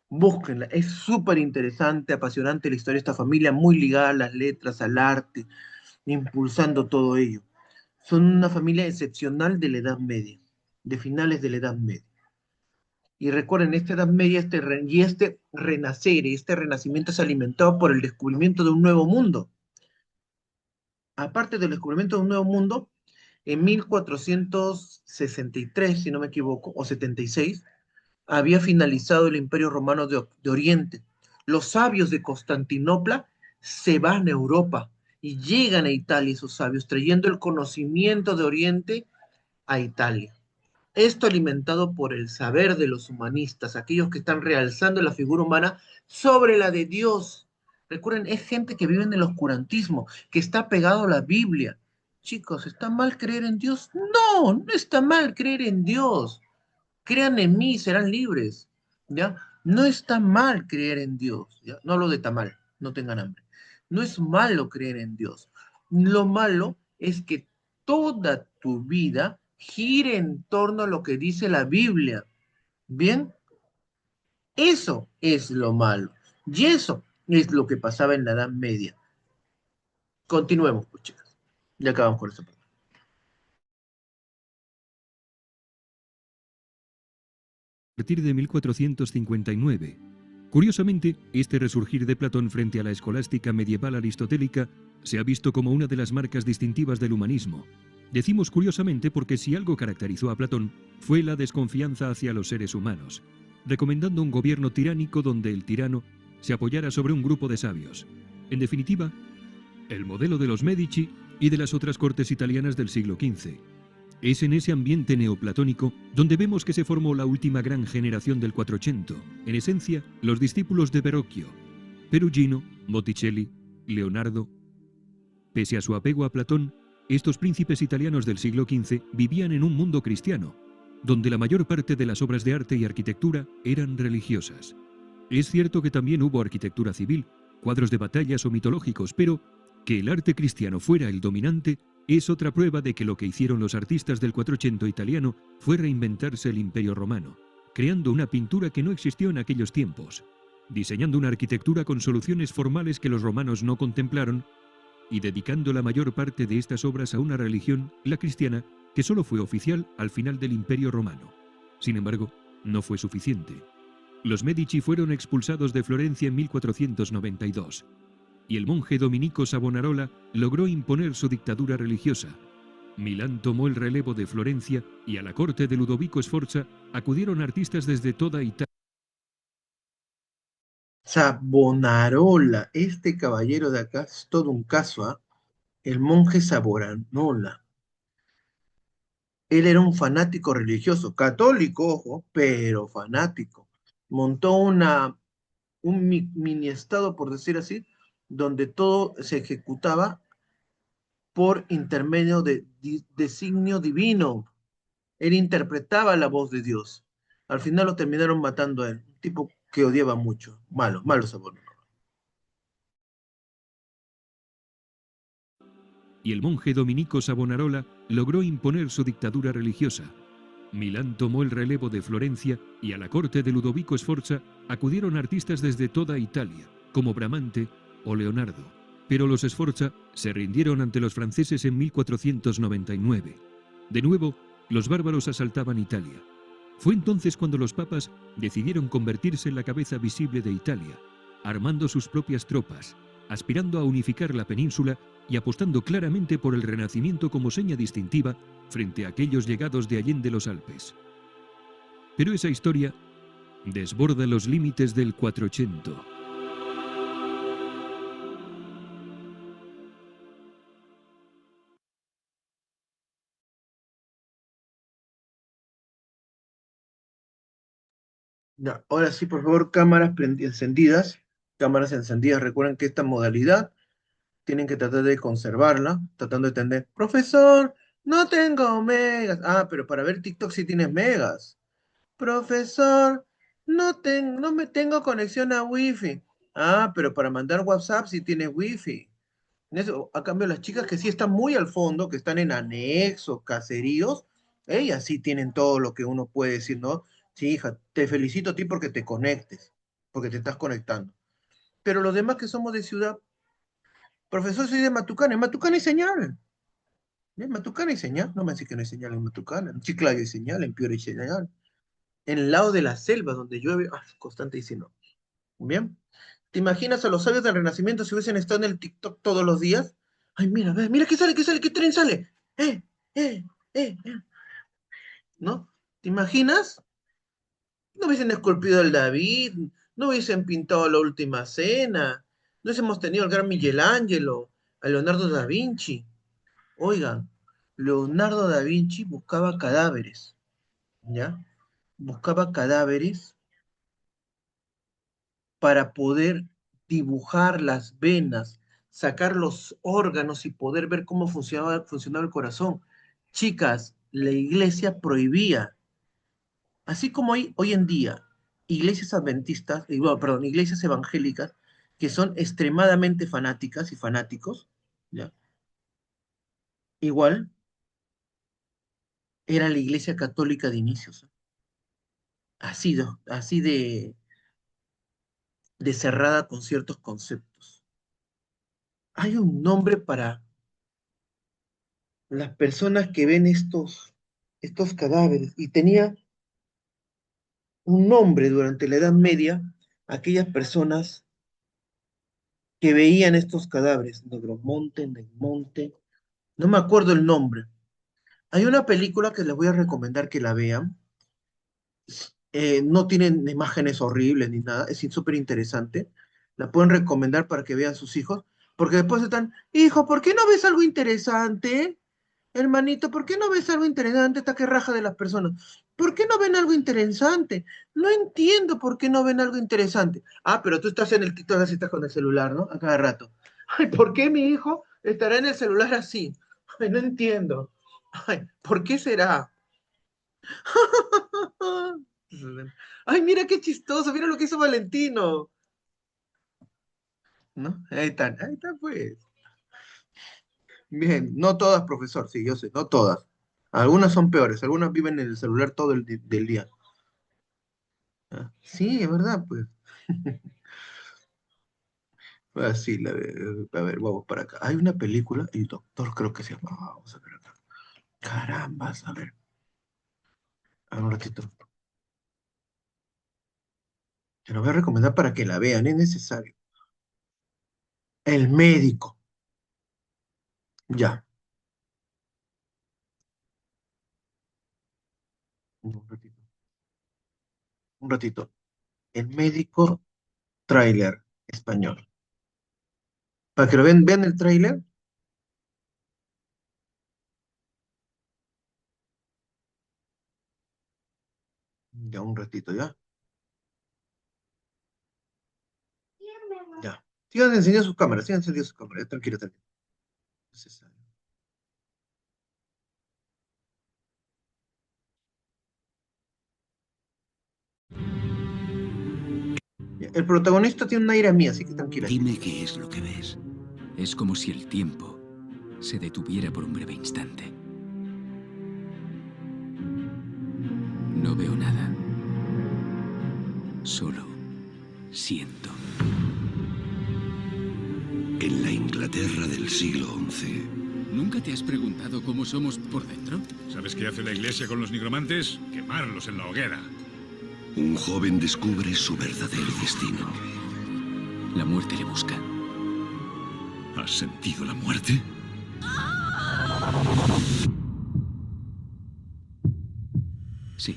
Búsquenla, es súper interesante, apasionante la historia de esta familia, muy ligada a las letras, al arte, impulsando todo ello. Son una familia excepcional de la Edad Media, de finales de la Edad Media. Y recuerden, esta Edad Media este renacer, este renacimiento es alimentado por el descubrimiento de un nuevo mundo. Aparte del descubrimiento de un nuevo mundo, en 1463, si no me equivoco, o 76, había finalizado el Imperio Romano de Oriente. Los sabios de Constantinopla se van a Europa y llegan a Italia, esos sabios, trayendo el conocimiento de Oriente a Italia. Esto alimentado por el saber de los humanistas, aquellos que están realzando la figura humana sobre la de Dios. Recuerden, es gente que vive en el oscurantismo, que está pegado a la Biblia. Chicos, ¿está mal creer en Dios? No, no está mal creer en Dios. Crean en mí, serán libres, ¿ya? No está mal creer en Dios, ¿ya? No hablo de tamal, no tengan hambre. No es malo creer en Dios. Lo malo es que toda tu vida gire en torno a lo que dice la Biblia, ¿bien? Eso es lo malo. Y eso es lo que pasaba en la Edad Media. Continuemos, pues, chicas. Ya acabamos con esta parte. A partir de 1459. Curiosamente, este resurgir de Platón frente a la escolástica medieval aristotélica se ha visto como una de las marcas distintivas del humanismo. Decimos curiosamente porque si algo caracterizó a Platón fue la desconfianza hacia los seres humanos, recomendando un gobierno tiránico donde el tirano se apoyara sobre un grupo de sabios. En definitiva, el modelo de los Medici y de las otras cortes italianas del siglo XV. Es en ese ambiente neoplatónico donde vemos que se formó la última gran generación del Quattrocento, en esencia, los discípulos de Verrocchio, Perugino, Botticelli, Leonardo. Pese a su apego a Platón, estos príncipes italianos del siglo XV vivían en un mundo cristiano, donde la mayor parte de las obras de arte y arquitectura eran religiosas. Es cierto que también hubo arquitectura civil, cuadros de batallas o mitológicos, pero que el arte cristiano fuera el dominante es otra prueba de que lo que hicieron los artistas del Quattrocento italiano fue reinventarse el Imperio Romano, creando una pintura que no existió en aquellos tiempos, diseñando una arquitectura con soluciones formales que los romanos no contemplaron y dedicando la mayor parte de estas obras a una religión, la cristiana, que solo fue oficial al final del Imperio Romano. Sin embargo, no fue suficiente. Los Medici fueron expulsados de Florencia en 1492, y el monje dominico Savonarola logró imponer su dictadura religiosa. Milán tomó el relevo de Florencia y a la corte de Ludovico Sforza acudieron artistas desde toda Italia. Savonarola, este caballero de acá es todo un caso, ¿ah? El monje Savonarola. Él era un fanático religioso, católico, ojo, pero fanático. Montó un mini estado, por decir así, donde todo se ejecutaba por intermedio de designio divino. Él interpretaba la voz de Dios. Al final lo terminaron matando a él, un tipo que odiaba mucho, malo Savonarola. Y el monje dominico Savonarola logró imponer su dictadura religiosa. Milán tomó el relevo de Florencia y a la corte de Ludovico Sforza acudieron artistas desde toda Italia, como Bramante o Leonardo. Pero los Sforza se rindieron ante los franceses en 1499. De nuevo, los bárbaros asaltaban Italia. Fue entonces cuando los papas decidieron convertirse en la cabeza visible de Italia, armando sus propias tropas, aspirando a unificar la península y apostando claramente por el Renacimiento como seña distintiva frente a aquellos llegados de allende los Alpes. Pero esa historia desborda los límites del Quattrocento. Ya, ahora sí, por favor, cámaras encendidas. Cámaras encendidas. Recuerden que esta modalidad tienen que tratar de conservarla, tratando de entender. Profesor, no tengo megas. Ah, pero para ver TikTok sí tienes megas. Profesor, no me tengo conexión a Wi-Fi. Ah, pero para mandar WhatsApp sí tienes Wi-Fi. En eso, a cambio, las chicas que sí están muy al fondo, que están en anexos, caseríos, ellas sí tienen todo lo que uno puede decir, ¿no? Sí, hija, te felicito a ti porque te conectes, porque te estás conectando. Pero los demás que somos de ciudad, profesor, soy de Matucana. En Matucana hay señal. En Matucana hay señal. No me decís que no hay señal en Matucana. En Chiclayo hay señal, en Piura hay señal. En el lado de la selva, donde llueve, constante y si no. ¿Bien? ¿Te imaginas a los sabios del Renacimiento si hubiesen estado en el TikTok todos los días? Ay, mira, ve, mira qué sale, qué tren sale. Eh, eh. ¿No? ¿Te imaginas? No hubiesen esculpido al David, no hubiesen pintado la Última Cena, no hubiésemos tenido al gran Michelangelo, a Leonardo da Vinci. Oigan, Leonardo da Vinci buscaba cadáveres, ¿ya? Buscaba cadáveres para poder dibujar las venas, sacar los órganos y poder ver cómo funcionaba el corazón. Chicas, la iglesia prohibía, así como hay hoy en día iglesias adventistas, perdón, iglesias evangélicas que son extremadamente fanáticas y fanáticos, ¿ya? Igual era la iglesia católica de inicios, así de cerrada con ciertos conceptos. Hay un nombre para las personas que ven estos cadáveres, y tenía un nombre durante la Edad Media, aquellas personas que veían estos cadáveres, Negromonte, no me acuerdo el nombre. Hay una película que les voy a recomendar que la vean. No tienen imágenes horribles ni nada, es súper interesante. La pueden recomendar para que vean sus hijos, porque después están, hijo, ¿por qué no ves algo interesante? Hermanito, ¿por qué no ves algo interesante? Está que raja de las personas. ¿Por qué no ven algo interesante? No entiendo por qué no ven algo interesante. Ah, pero tú estás en el TikTok así, estás con el celular, ¿no? A cada rato. Ay, ¿por qué mi hijo estará en el celular así? Ay, no entiendo. Ay, ¿por qué será? Ay, mira qué chistoso, mira lo que hizo Valentino. ¿No? Ahí está, pues. Bien, no todas, profesor, sí, yo sé, no todas. Algunas son peores, algunas viven en el celular todo del día. Ah, sí, es verdad, pues. Así, a ver, vamos para acá. Hay una película, El Doctor creo que se llama. Vamos a ver acá. Carambas, a ver un ratito. Te lo voy a recomendar para que la vean, es necesario. El médico. Ya, un ratito. Un ratito. El médico tráiler español. Para que lo vean el tráiler. Ya, un ratito, ya. Ya. Sigan encendiendo sus cámaras, sigan encendiendo sus cámaras. Tranquilo, tranquilo. Necesario. Ya, el protagonista tiene un aire a mí, así que tranquila. Dime qué es lo que ves. Es como si el tiempo se detuviera por un breve instante. No veo nada. Solo siento. En la Inglaterra del siglo XI. ¿Nunca te has preguntado cómo somos por dentro? ¿Sabes qué hace la iglesia con los nigromantes? Quemarlos en la hoguera. Un joven descubre su verdadero destino. La muerte le busca. ¿Has sentido la muerte? Sí.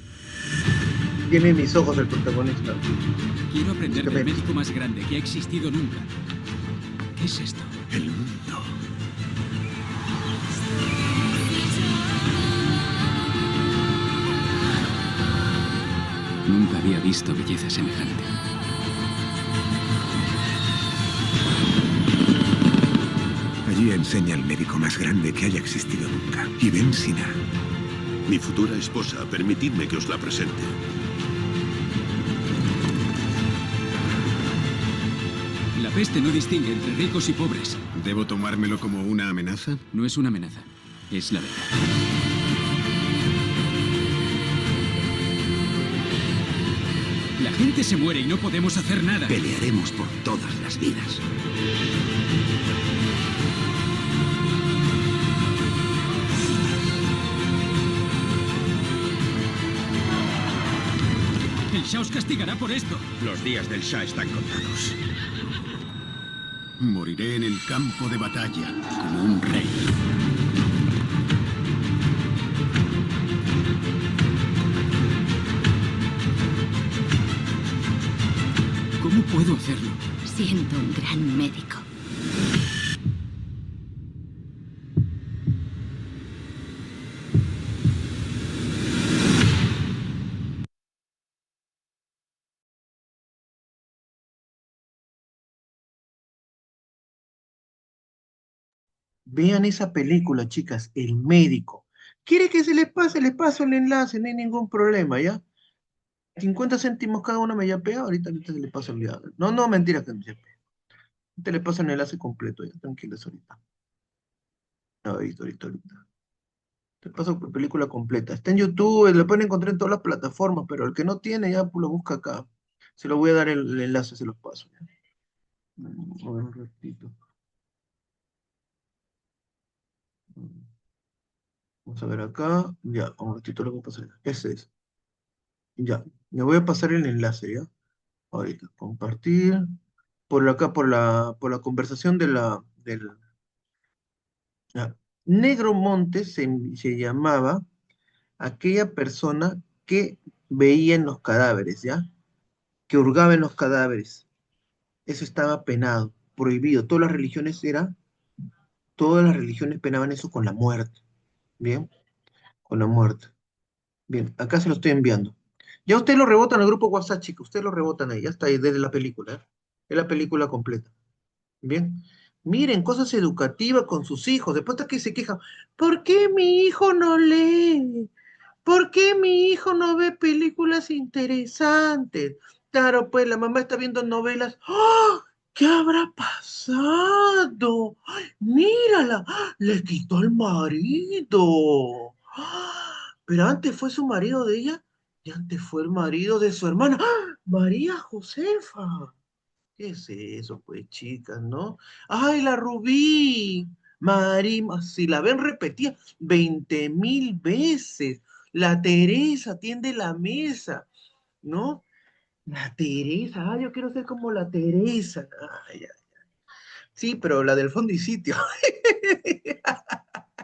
Tiene mis ojos el protagonista. Quiero aprender del médico más grande que ha existido nunca. ¿Qué es esto? El mundo. Nunca había visto belleza semejante. Allí enseña el médico más grande que haya existido nunca. Ibn Sina. Mi futura esposa, permitidme que os la presente. La peste no distingue entre ricos y pobres. ¿Debo tomármelo como una amenaza? No es una amenaza, es la verdad. La gente se muere y no podemos hacer nada. Pelearemos por todas las vidas. El Shah os castigará por esto. Los días del Shah están contados. Moriré en el campo de batalla como un rey. ¿Cómo puedo hacerlo? Siendo un gran médico. Vean esa película, chicas, El médico. ¿Quiere que se les pase? Les paso el enlace, no hay ningún problema, ¿ya? 50 céntimos cada uno me yapea, ahorita se les paso el enlace. No, no, mentira que me yapea. Te les paso el enlace completo, ya, tranquilos ahorita. Ahorita. Te paso la película completa. Está en YouTube, lo pueden encontrar en todas las plataformas, pero el que no tiene ya pues, lo busca acá. Se lo voy a dar el enlace, se los paso. ¿Ya? A ver un ratito. Vamos a ver acá. Ya, un ratito lo voy a pasar. Ese es. Ya, me voy a pasar el enlace, ¿ya? Ahorita, compartir. Por acá, por la conversación ya. Negro Montes se llamaba aquella persona que veía en los cadáveres, ¿ya? Que hurgaba en los cadáveres. Eso estaba penado, prohibido. Todas las religiones penaban eso con la muerte. Bien, con la muerte. Bien, acá se lo estoy enviando. Ya usted lo rebota en el grupo WhatsApp, chicos. Usted lo rebotan ahí, ya está ahí desde la película. Es la película completa. Bien. Miren, cosas educativas con sus hijos. Después hasta que se quejan. ¿Por qué mi hijo no lee? ¿Por qué mi hijo no ve películas interesantes? Claro, pues la mamá está viendo novelas. ¡Ah! ¿Qué habrá pasado? ¡Ay, mírala! ¡Ah! Le quitó el marido. ¡Ah! Pero antes fue su marido de ella y antes fue el marido de su hermana. ¡Ah! María Josefa. ¿Qué es eso, pues, chicas, no? ¡Ay, la Rubí! Marima, si la ven repetida 20.000 veces. La Teresa tiende la mesa, ¿no? La Teresa, yo quiero ser como la Teresa. Ay, ay. Sí, pero la del fondo y sitio.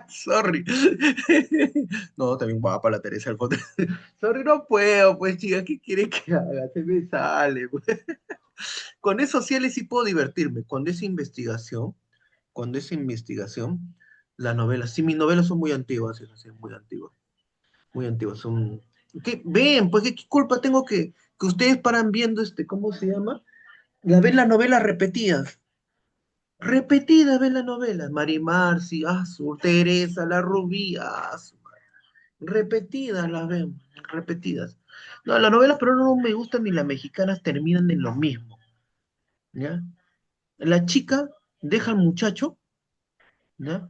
Sorry. No, también guapa la Teresa del fondo. Sorry, no puedo, pues, chica, ¿qué quiere que haga? Se me sale, pues. Con eso sociales sí puedo divertirme. Cuando es investigación, las novelas, sí, mis novelas son muy antiguas, esas sí, muy antiguas, son... ¿Qué? Ven, pues, ¿qué culpa tengo que ustedes paran viendo ¿cómo se llama? Ven las novelas repetidas ven las novelas, Marimarci, Azul, Teresa, La Rubí, repetidas las ven, repetidas. No, las novelas, pero no me gustan ni las mexicanas, terminan en lo mismo, ¿ya? La chica deja al muchacho, ¿ya?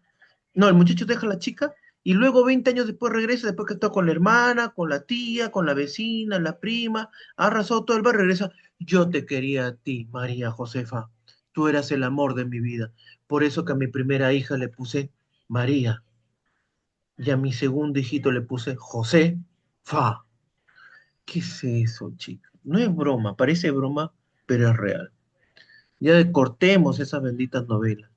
No, el muchacho deja a la chica y luego 20 años después regresa, después que está con la hermana, con la tía, con la vecina, la prima, ha arrasado todo el barrio, regresa. Yo te quería a ti, María Josefa. Tú eras el amor de mi vida. Por eso que a mi primera hija le puse María y a mi segundo hijito le puse José Fa. ¿Qué es eso, chica? No es broma, parece broma, pero es real. Ya cortemos esas benditas novelas.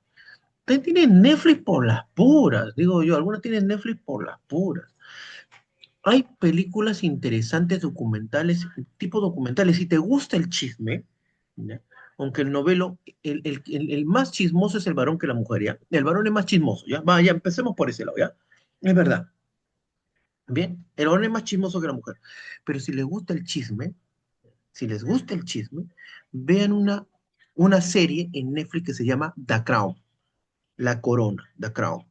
Ustedes tienen Netflix por las puras, digo yo, algunas tienen Netflix por las puras. Hay películas interesantes, documentales, tipo documentales. Si te gusta el chisme, ¿ya? Aunque el novelo, el más chismoso es el varón que la mujer, ¿ya? El varón es más chismoso, ¿ya? Va, ya empecemos por ese lado, ¿ya? Es verdad. Bien, el varón es más chismoso que la mujer. Pero si les gusta el chisme, si les gusta el chisme, vean una serie en Netflix que se llama The Crown, La Corona, The Crown.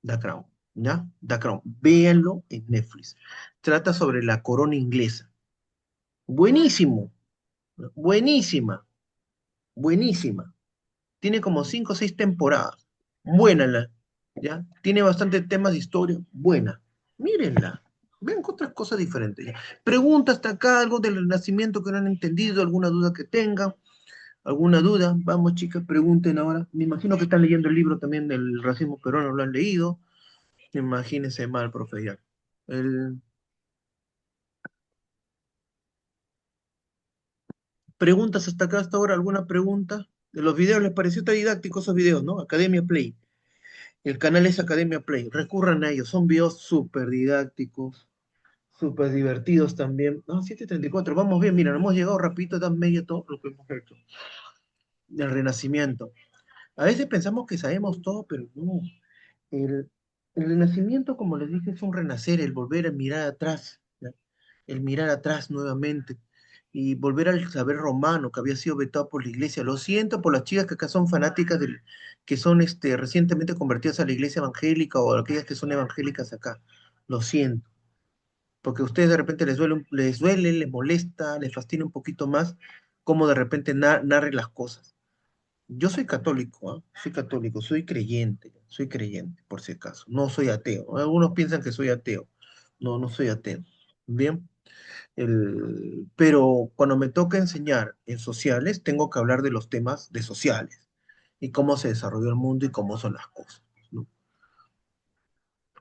The Crown, ¿ya? The Crown. Véanlo en Netflix. Trata sobre la corona inglesa. Buenísimo, buenísima, buenísima. Tiene como 5 o 6 temporadas. Buena ¿ya? Tiene bastantes temas de historia. Buena. Mírenla. Vean otras cosas diferentes. ¿Ya? Pregunta hasta acá, algo del Renacimiento que no han entendido, alguna duda que tengan, alguna duda. Vamos, chicas, pregunten ahora. Me imagino que están leyendo el libro también del racismo peruano, lo han leído. Imagínense mal, profe, ya. El... ¿Preguntas hasta acá, hasta ahora? ¿Alguna pregunta? De los videos, ¿les pareció tan didáctico esos videos, no? Academia Play. El canal es Academia Play. Recurran a ellos. Son videos súper didácticos, súper divertidos también. No, 7:34. Vamos bien. Mira, hemos llegado rapidito, dan media todo lo que hemos hecho. Del Renacimiento. A veces pensamos que sabemos todo, pero no. El, el Renacimiento, como les dije, es un renacer, el volver a mirar atrás, ¿ya? El mirar atrás nuevamente y volver al saber romano que había sido vetado por la iglesia. Lo siento por las chicas que acá son fanáticas que son recientemente convertidas a la iglesia evangélica o aquellas que son evangélicas acá. Lo siento, porque a ustedes de repente les duele, les molesta, les fascina un poquito más cómo de repente narren las cosas. Yo soy católico, ¿ah? Soy católico, soy creyente, por si acaso. No soy ateo. Algunos piensan que soy ateo. No, no soy ateo. Bien. Pero cuando me toca enseñar en sociales, tengo que hablar de los temas de sociales y cómo se desarrolló el mundo y cómo son las cosas, ¿no?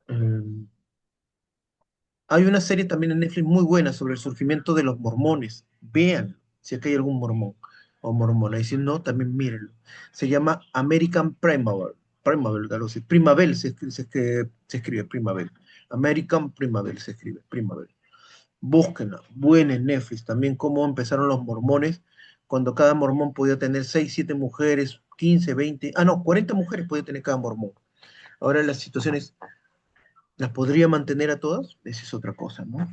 Eh, Hay una serie también en Netflix muy buena sobre el surgimiento de los mormones. Vean, si es que hay algún mormón o mormona. Y si no, también mírenlo. Se llama American Primavera. Primavera, algo así. Primavera se escribe Primavera. American Primavera se escribe Primavera. Búsquenla, buena en Netflix. También cómo empezaron los mormones, cuando cada mormón podía tener 6 7 mujeres, 15 20 no, 40 mujeres podía tener cada mormón. Ahora la situación es ¿Las podría mantener a todas? Esa es otra cosa, ¿no?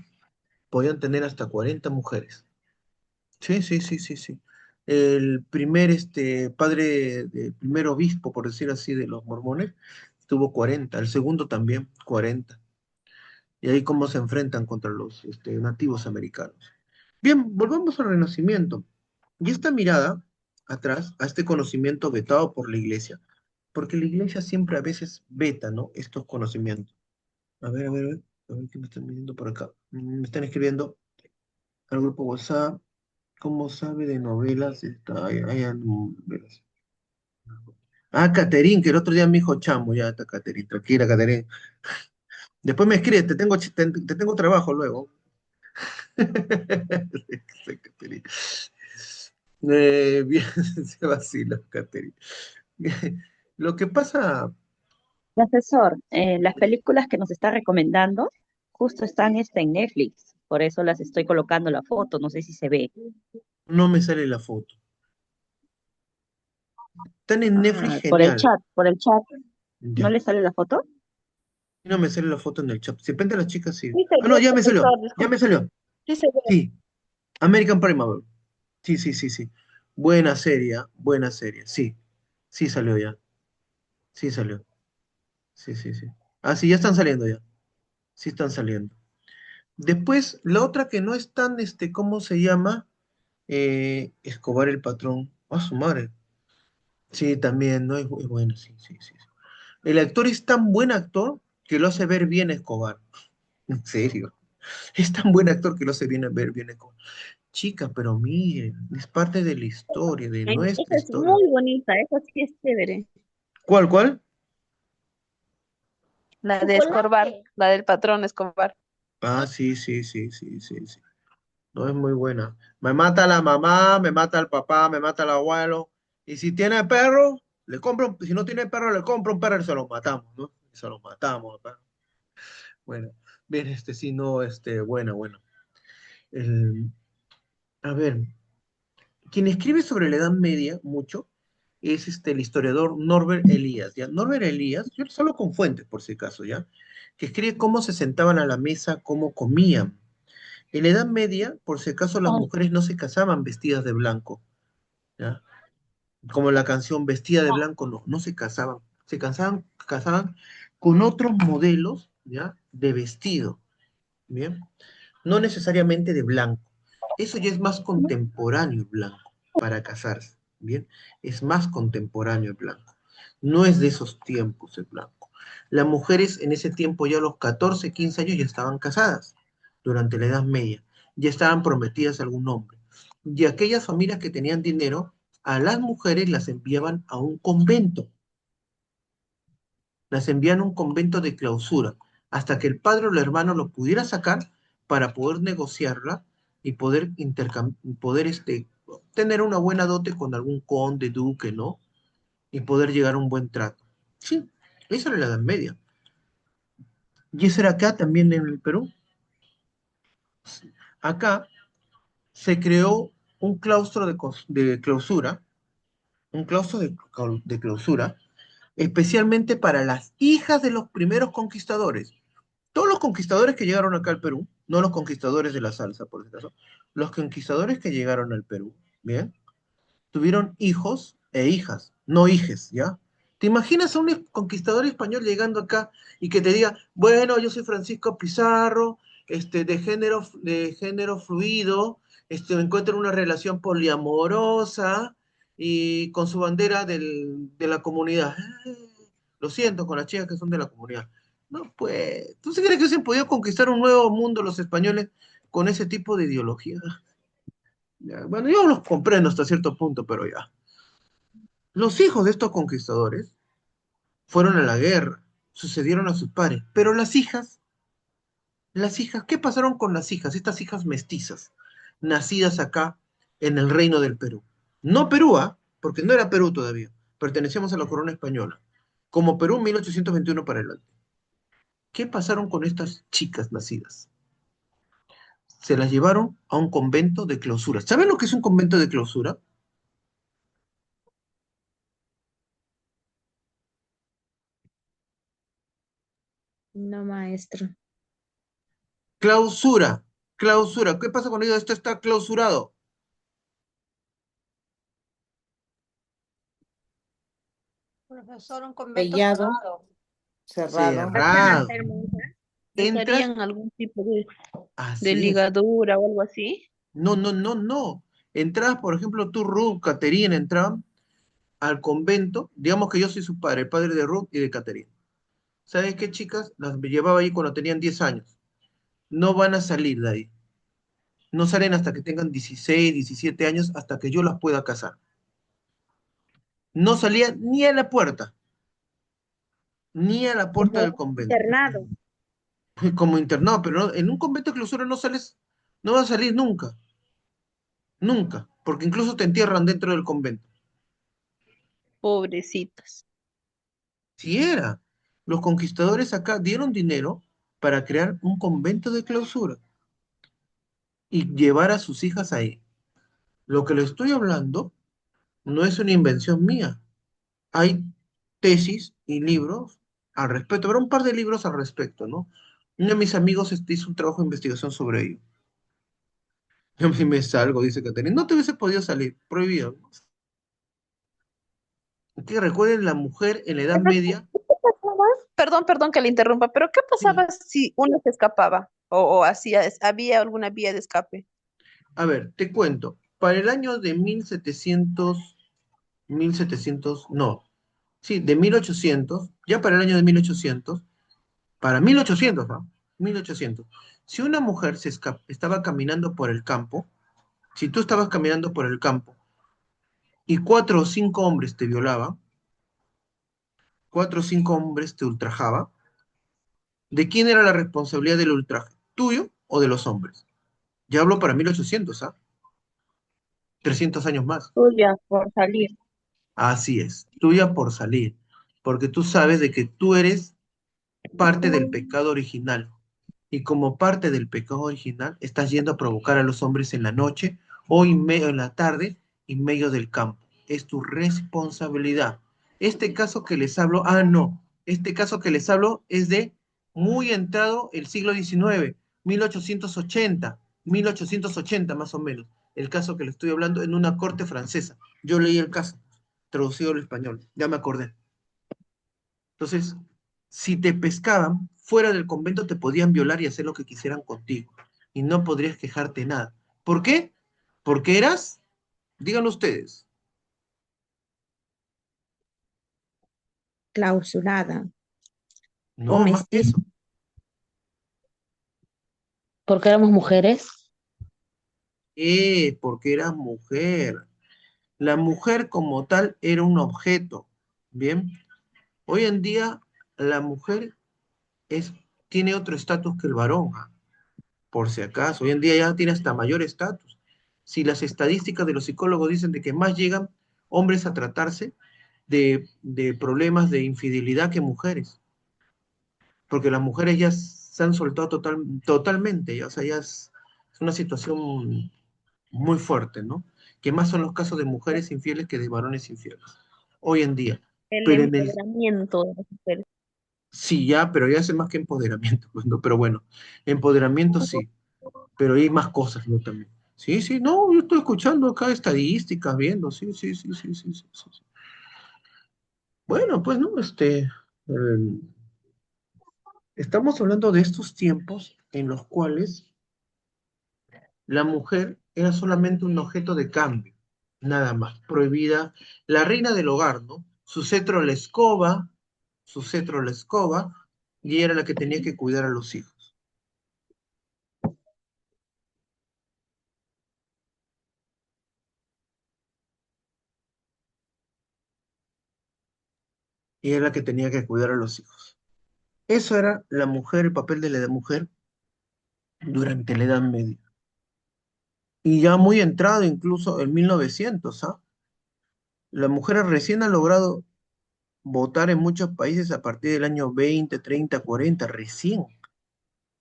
Podían tener hasta 40 mujeres. Sí, sí, sí, sí, sí. El primer padre, el primer obispo, por decir así, de los mormones, tuvo 40. El segundo también, 40. Y ahí cómo se enfrentan contra los nativos americanos. Bien, volvamos al Renacimiento. Y esta mirada atrás, a este conocimiento vetado por la iglesia, porque la iglesia siempre a veces veta, ¿no? Estos conocimientos. A ver, a ver qué me están viendo por acá. Me están escribiendo al grupo WhatsApp. ¿Cómo sabe de novelas? Hay novelas. Ah, Caterín, que el otro día me dijo chamo, ya está Caterín, tranquila, Caterín. Después me escribe, te tengo trabajo luego. Sí, Caterín. Bien, se vacila, Caterín. Lo que pasa, Profesor, las películas que nos está recomendando justo están en Netflix, por eso las estoy colocando la foto, no sé si se ve. no me sale la foto. Están en Netflix, Ah, genial. por el chat, ¿no Ya. le sale la foto? No me sale la foto en el chat. Si depende de las chicas, sí. Sí se Ah, no, ve, ya me salió. profesor, Ya disculpe. me salió. Sí se ve. Sí, American Primavera. Sí, sí, sí, sí. Buena serie, ¿ah? Buena serie. Sí, sí salió ya. Sí salió. Sí, sí, sí. Ah, sí, ya están saliendo ya. Sí están saliendo. Después, la otra que no es tan, ¿cómo se llama? Escobar el patrón. Ah, su madre. Sí, también, ¿no? Es bueno, sí, sí, sí, sí. El actor es tan buen actor que lo hace ver bien Escobar. En serio. Es tan buen actor que lo hace ver bien Escobar. Chica, pero miren, es parte de la historia, de nuestra Esa es historia. muy bonita, esa sí es chévere. ¿Cuál, cuál? La de Escobar, la del patrón Escobar. Ah, sí, sí, sí, sí, sí, sí. No es muy buena. Me mata la mamá, me mata el papá, me mata el abuelo. Y si tiene perro, le compro, si no tiene perro, le compro un perro y se lo matamos, ¿no? Se lo matamos, perro. Bueno, bien, sí, no, bueno, bueno. El- a ver, quien escribe sobre la Edad Media mucho es el historiador Norbert Elias, ¿ya? Norbert Elias, yo solo con fuentes, por si acaso, ¿ya? Que escribe cómo se sentaban a la mesa, cómo comían. En la Edad Media, por si acaso, las mujeres no se casaban vestidas de blanco, ¿ya? Como la canción Vestida de Blanco, no, no se casaban. Casaban con otros modelos, ¿ya? De vestido, ¿bien? No necesariamente de blanco. Eso ya es más contemporáneo el blanco para casarse, ¿bien? Es más contemporáneo el blanco. No es de esos tiempos el blanco. Las mujeres en ese tiempo ya a los 14, 15 años ya estaban casadas durante la Edad Media, ya estaban prometidas a algún hombre. Y aquellas familias que tenían dinero, a las mujeres las enviaban a un convento, las envían a un convento de clausura, hasta que el padre o el hermano lo pudiera sacar para poder negociarla y poder tener una buena dote con algún conde, duque, ¿no? Y poder llegar a un buen trato. Sí, esa era la Edad Media. Y eso era acá también en el Perú. Acá se creó un claustro de clausura, un claustro de clausura, especialmente para las hijas de los primeros conquistadores. Todos los conquistadores que llegaron acá al Perú, no los conquistadores de la salsa, por si acaso, los conquistadores que llegaron al Perú, ¿bien? Tuvieron hijos e hijas, no hijes, ¿ya? ¿Te imaginas a un conquistador español llegando acá y que te diga, bueno, yo soy Francisco Pizarro, de género fluido, me encuentro en una relación poliamorosa y con su bandera de la comunidad? Lo siento con las chicas que son de la comunidad. No, pues, ¿tú sí crees que se han podido conquistar un nuevo mundo los españoles con ese tipo de ideología? Ya, bueno, yo los comprendo hasta cierto punto, pero ya. Los hijos de estos conquistadores fueron a la guerra, sucedieron a sus padres, pero ¿qué pasaron con las hijas? Estas hijas mestizas, nacidas acá en el reino del Perú. No Perú, ¿ah? Porque no era Perú todavía, pertenecíamos a la corona española, como Perú 1821 para adelante. ¿Qué pasaron con estas chicas nacidas? Se las llevaron a un convento de clausura. ¿Saben lo que es un convento de clausura? No, maestro. Clausura, clausura. ¿Qué pasa cuando digo esto está clausurado? Profesor, un convento Sellado, cerrado. cerrado. ¿Pasan a Cerrado. ser monjas? Entras ¿Usarían algún tipo de así es. ligadura o algo así? No, no, no, no. Entrabas, por ejemplo, tú, Ruth, Caterina, entraban al convento. Digamos que yo soy su padre, el padre de Ruth y de Caterina. ¿Sabes qué, chicas? Las llevaba ahí cuando tenían 10 años. No van a salir de ahí. No salen hasta que tengan 16, 17 años, hasta que yo las pueda casar. No salían ni a la puerta, ni a la puerta del Como convento. internado. Como internado, pero en un convento de clausura no sales, no vas a salir nunca, nunca, porque incluso te entierran dentro del convento. Pobrecitas. Si era, los conquistadores acá dieron dinero para crear un convento de clausura y llevar a sus hijas ahí. Lo que le estoy hablando no es una invención mía. Hay tesis y libros al respecto. Habrá un par de libros al respecto, ¿no? Uno de mis amigos hizo un trabajo de investigación sobre ello. Yo si me salgo, dice Caterina. No te hubiese podido salir, prohibido. Que recuerden, la mujer en la Edad Pero, Media. ¿qué pasaba? Perdón que le interrumpa, pero ¿qué Sí. pasaba si uno se escapaba o hacía, había alguna vía de escape? A ver, te cuento. Para el año de 1700, no. Sí, de 1800, ya para el año de 1800, para 1800, ¿no? 1800. Si una mujer estaba caminando por el campo, si tú estabas caminando por el campo y 4 o 5 hombres te violaban, 4 o 5 hombres te ultrajaban, ¿de quién era la responsabilidad del ultraje? ¿Tuyo o de los hombres? Ya hablo para 1800, ¿ah? 300 años más. Tuya por salir. Así es, tuya por salir, porque tú sabes de que tú eres parte del pecado original. Y como parte del pecado original, estás yendo a provocar a los hombres en la noche o en la tarde en medio del campo. Es tu responsabilidad. Este caso que les hablo, no, este caso que les hablo es de muy entrado el siglo XIX, 1880, 1880 más o menos. El caso que le estoy hablando en una corte francesa. Yo leí el caso, traducido al español, ya me acordé. Entonces, si te pescaban fuera del convento, te podían violar y hacer lo que quisieran contigo. Y no podrías quejarte nada. ¿Por qué? Porque eras, díganlo ustedes. Clausurada. O No, más que mestiza. eso. Porque éramos mujeres. Porque eras mujer. La mujer como tal era un objeto. Bien. Hoy en día la mujer es, tiene otro estatus que el varón. Por si acaso. Hoy en día ya tiene hasta mayor estatus. Si las estadísticas de los psicólogos dicen de que más llegan hombres a tratarse de problemas de infidelidad que mujeres, porque las mujeres ya se han soltado totalmente, ya, o sea, ya es una situación muy fuerte, ¿no? Que más son los casos de mujeres infieles que de varones infieles, hoy en día. El Pero en el, empoderamiento de las mujeres. sí, ya, pero ya hace más que empoderamiento, pues, ¿no? Pero bueno, empoderamiento sí, pero hay más cosas, ¿no? También. Sí, sí, no, yo estoy escuchando acá estadísticas, viendo, sí, sí, sí, sí, sí, sí, sí, sí. Bueno, pues, ¿no? Estamos hablando de estos tiempos en los cuales la mujer era solamente un objeto de cambio, nada más, prohibida, la reina del hogar, ¿no? Su cetro la escoba, y era la que tenía que cuidar a los hijos. Y era la que tenía que cuidar a los hijos. Eso era la mujer, el papel de la mujer durante la Edad Media. Y ya muy entrado, incluso en 1900, ¿ah? La mujer recién ha logrado votar en muchos países a partir del año 20, 30, 40, recién.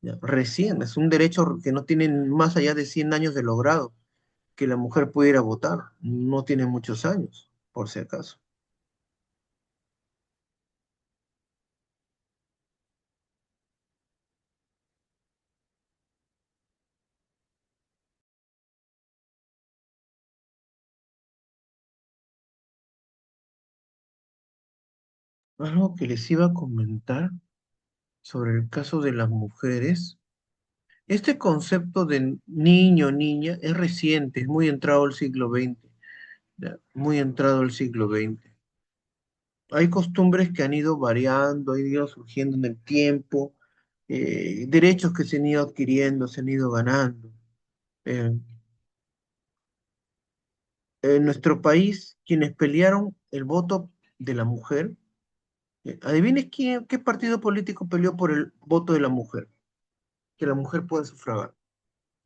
Ya, recién, es un derecho que no tienen más allá de 100 años de logrado, que la mujer pudiera votar. No tiene muchos años, por si acaso. Algo que les iba a comentar sobre el caso de las mujeres. Este concepto de niño, niña, es reciente, es muy entrado al siglo XX, ¿ya? Muy entrado al siglo XX. Hay costumbres que han ido variando, han ido surgiendo en el tiempo, derechos que se han ido adquiriendo, se han ido ganando. Eh, en nuestro país, quienes pelearon el voto de la mujer, adivines qué partido político peleó por el voto de la mujer, que la mujer pueda sufragar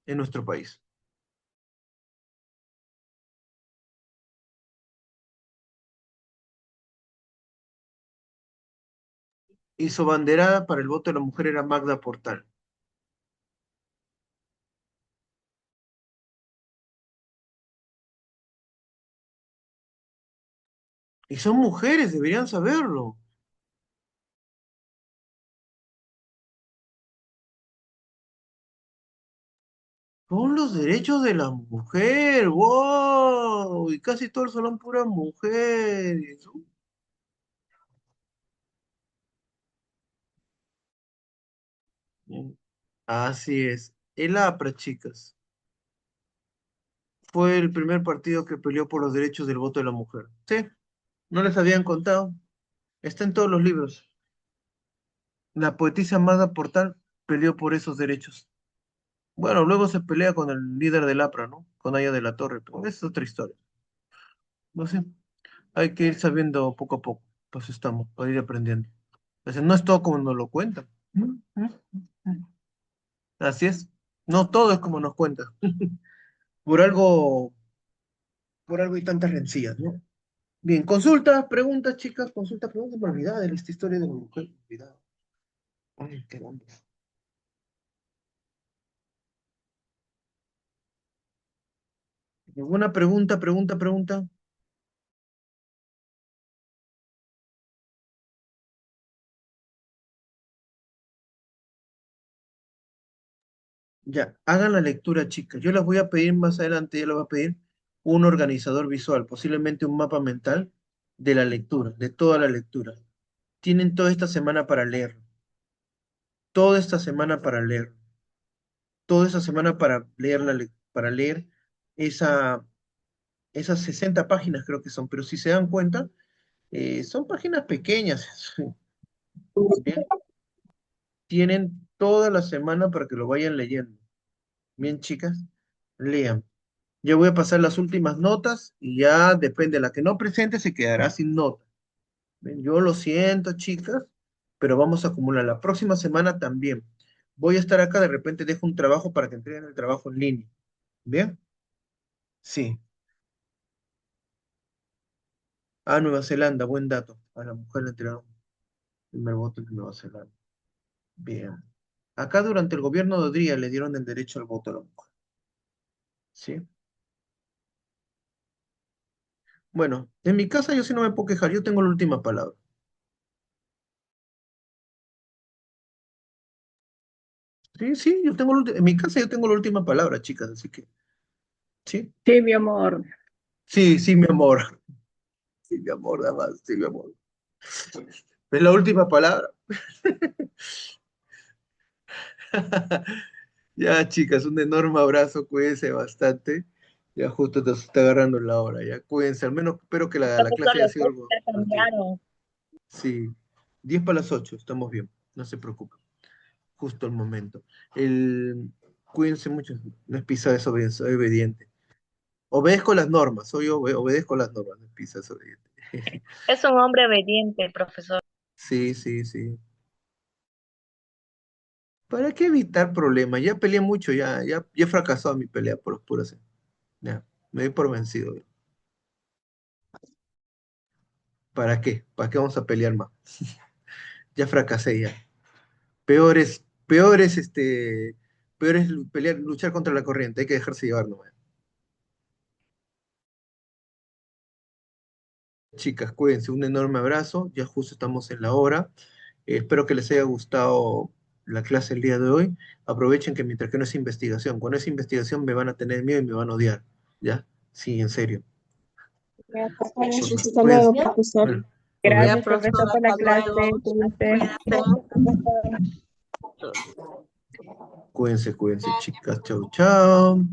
en nuestro país. Y su banderada para el voto de la mujer era Magda Portal. Y son mujeres, deberían saberlo. Son los derechos de la mujer, wow. Y casi todos son puras mujeres. Así es. El APRA, chicas, fue el primer partido que peleó por los derechos del voto de la mujer. Sí, no les habían contado. Está en todos los libros. La poetisa Amada Portal peleó por esos derechos. Bueno, luego se pelea con el líder del APRA, ¿no? Con Aya de la Torre, pero esa es otra historia. No sé, hay que ir sabiendo poco a poco. Pues estamos, para ir aprendiendo. Entonces, no es todo como nos lo cuentan. Así es. No todo es como nos cuentan. Por algo, por algo hay tantas rencillas, ¿no? Bien, consultas, preguntas, chicas, consultas, preguntas. Me olvidaba de esta historia de la mujer. Me olvidaba. Ay, qué grande. ¿Alguna pregunta? Ya, hagan la lectura, chicas. Yo las voy a pedir más adelante, yo les voy a pedir un organizador visual, posiblemente un mapa mental de la lectura, de toda la lectura. Tienen toda esta semana para leer, toda esta semana para leer, toda esta semana para leer, para leer esa, esas 60 páginas creo que son, pero si se dan cuenta, son páginas pequeñas. Bien, tienen toda la semana para que lo vayan leyendo. Bien, chicas, lean. Yo voy a pasar las últimas notas y ya depende, la que no presente se quedará sin nota. Ven, yo lo siento, chicas, pero vamos a acumular. La próxima semana también. Voy a estar acá, de repente dejo un trabajo para que entreguen el trabajo en línea. ¿Bien? Sí. Ah, Nueva Zelanda, buen dato. A la mujer le entregaron el primer voto en Nueva Zelanda. Bien. Acá durante el gobierno de Odría le dieron el derecho al voto a la mujer. ¿Sí? Bueno, en mi casa yo sí no me puedo quejar, yo tengo la última palabra. Sí, sí, yo tengo en mi casa yo tengo la última palabra, chicas, así que, sí. Sí, mi amor. Sí, sí, mi amor. Sí, mi amor, nada más, sí, mi amor. Es la última palabra. Ya, chicas, un enorme abrazo, cuídense bastante. Ya justo te está agarrando la hora, ya cuídense, al menos espero que la Profesor, clase haya las sido cosas algo ya divertida. cambiaron. Sí, 10 para las 8, estamos bien, no se preocupen, justo el momento. El... Cuídense mucho, no es Pisa desobediente, soy obediente. Obedezco las normas, obedezco las normas, no es Pisa desobediente. Es un hombre obediente, profesor. Sí, sí, sí. ¿Para qué evitar problemas? Ya peleé mucho, ya he fracasado en mi pelea por los puros. Ya, me doy por vencido. ¿Para qué? ¿Para qué vamos a pelear más? Ya fracasé ya. Peor es pelear, luchar contra la corriente, hay que dejarse llevar nomás. Chicas, cuídense, un enorme abrazo, ya justo estamos en la hora. Espero que les haya gustado la clase el día de hoy. Aprovechen que mientras que no es investigación, cuando es investigación me van a tener miedo y me van a odiar, ¿ya? Sí, en serio. Hasta Cuídense. luego, profesor. Bueno, Gracias, profesor, por la clase. Cuídense, chicas. Chau, chau.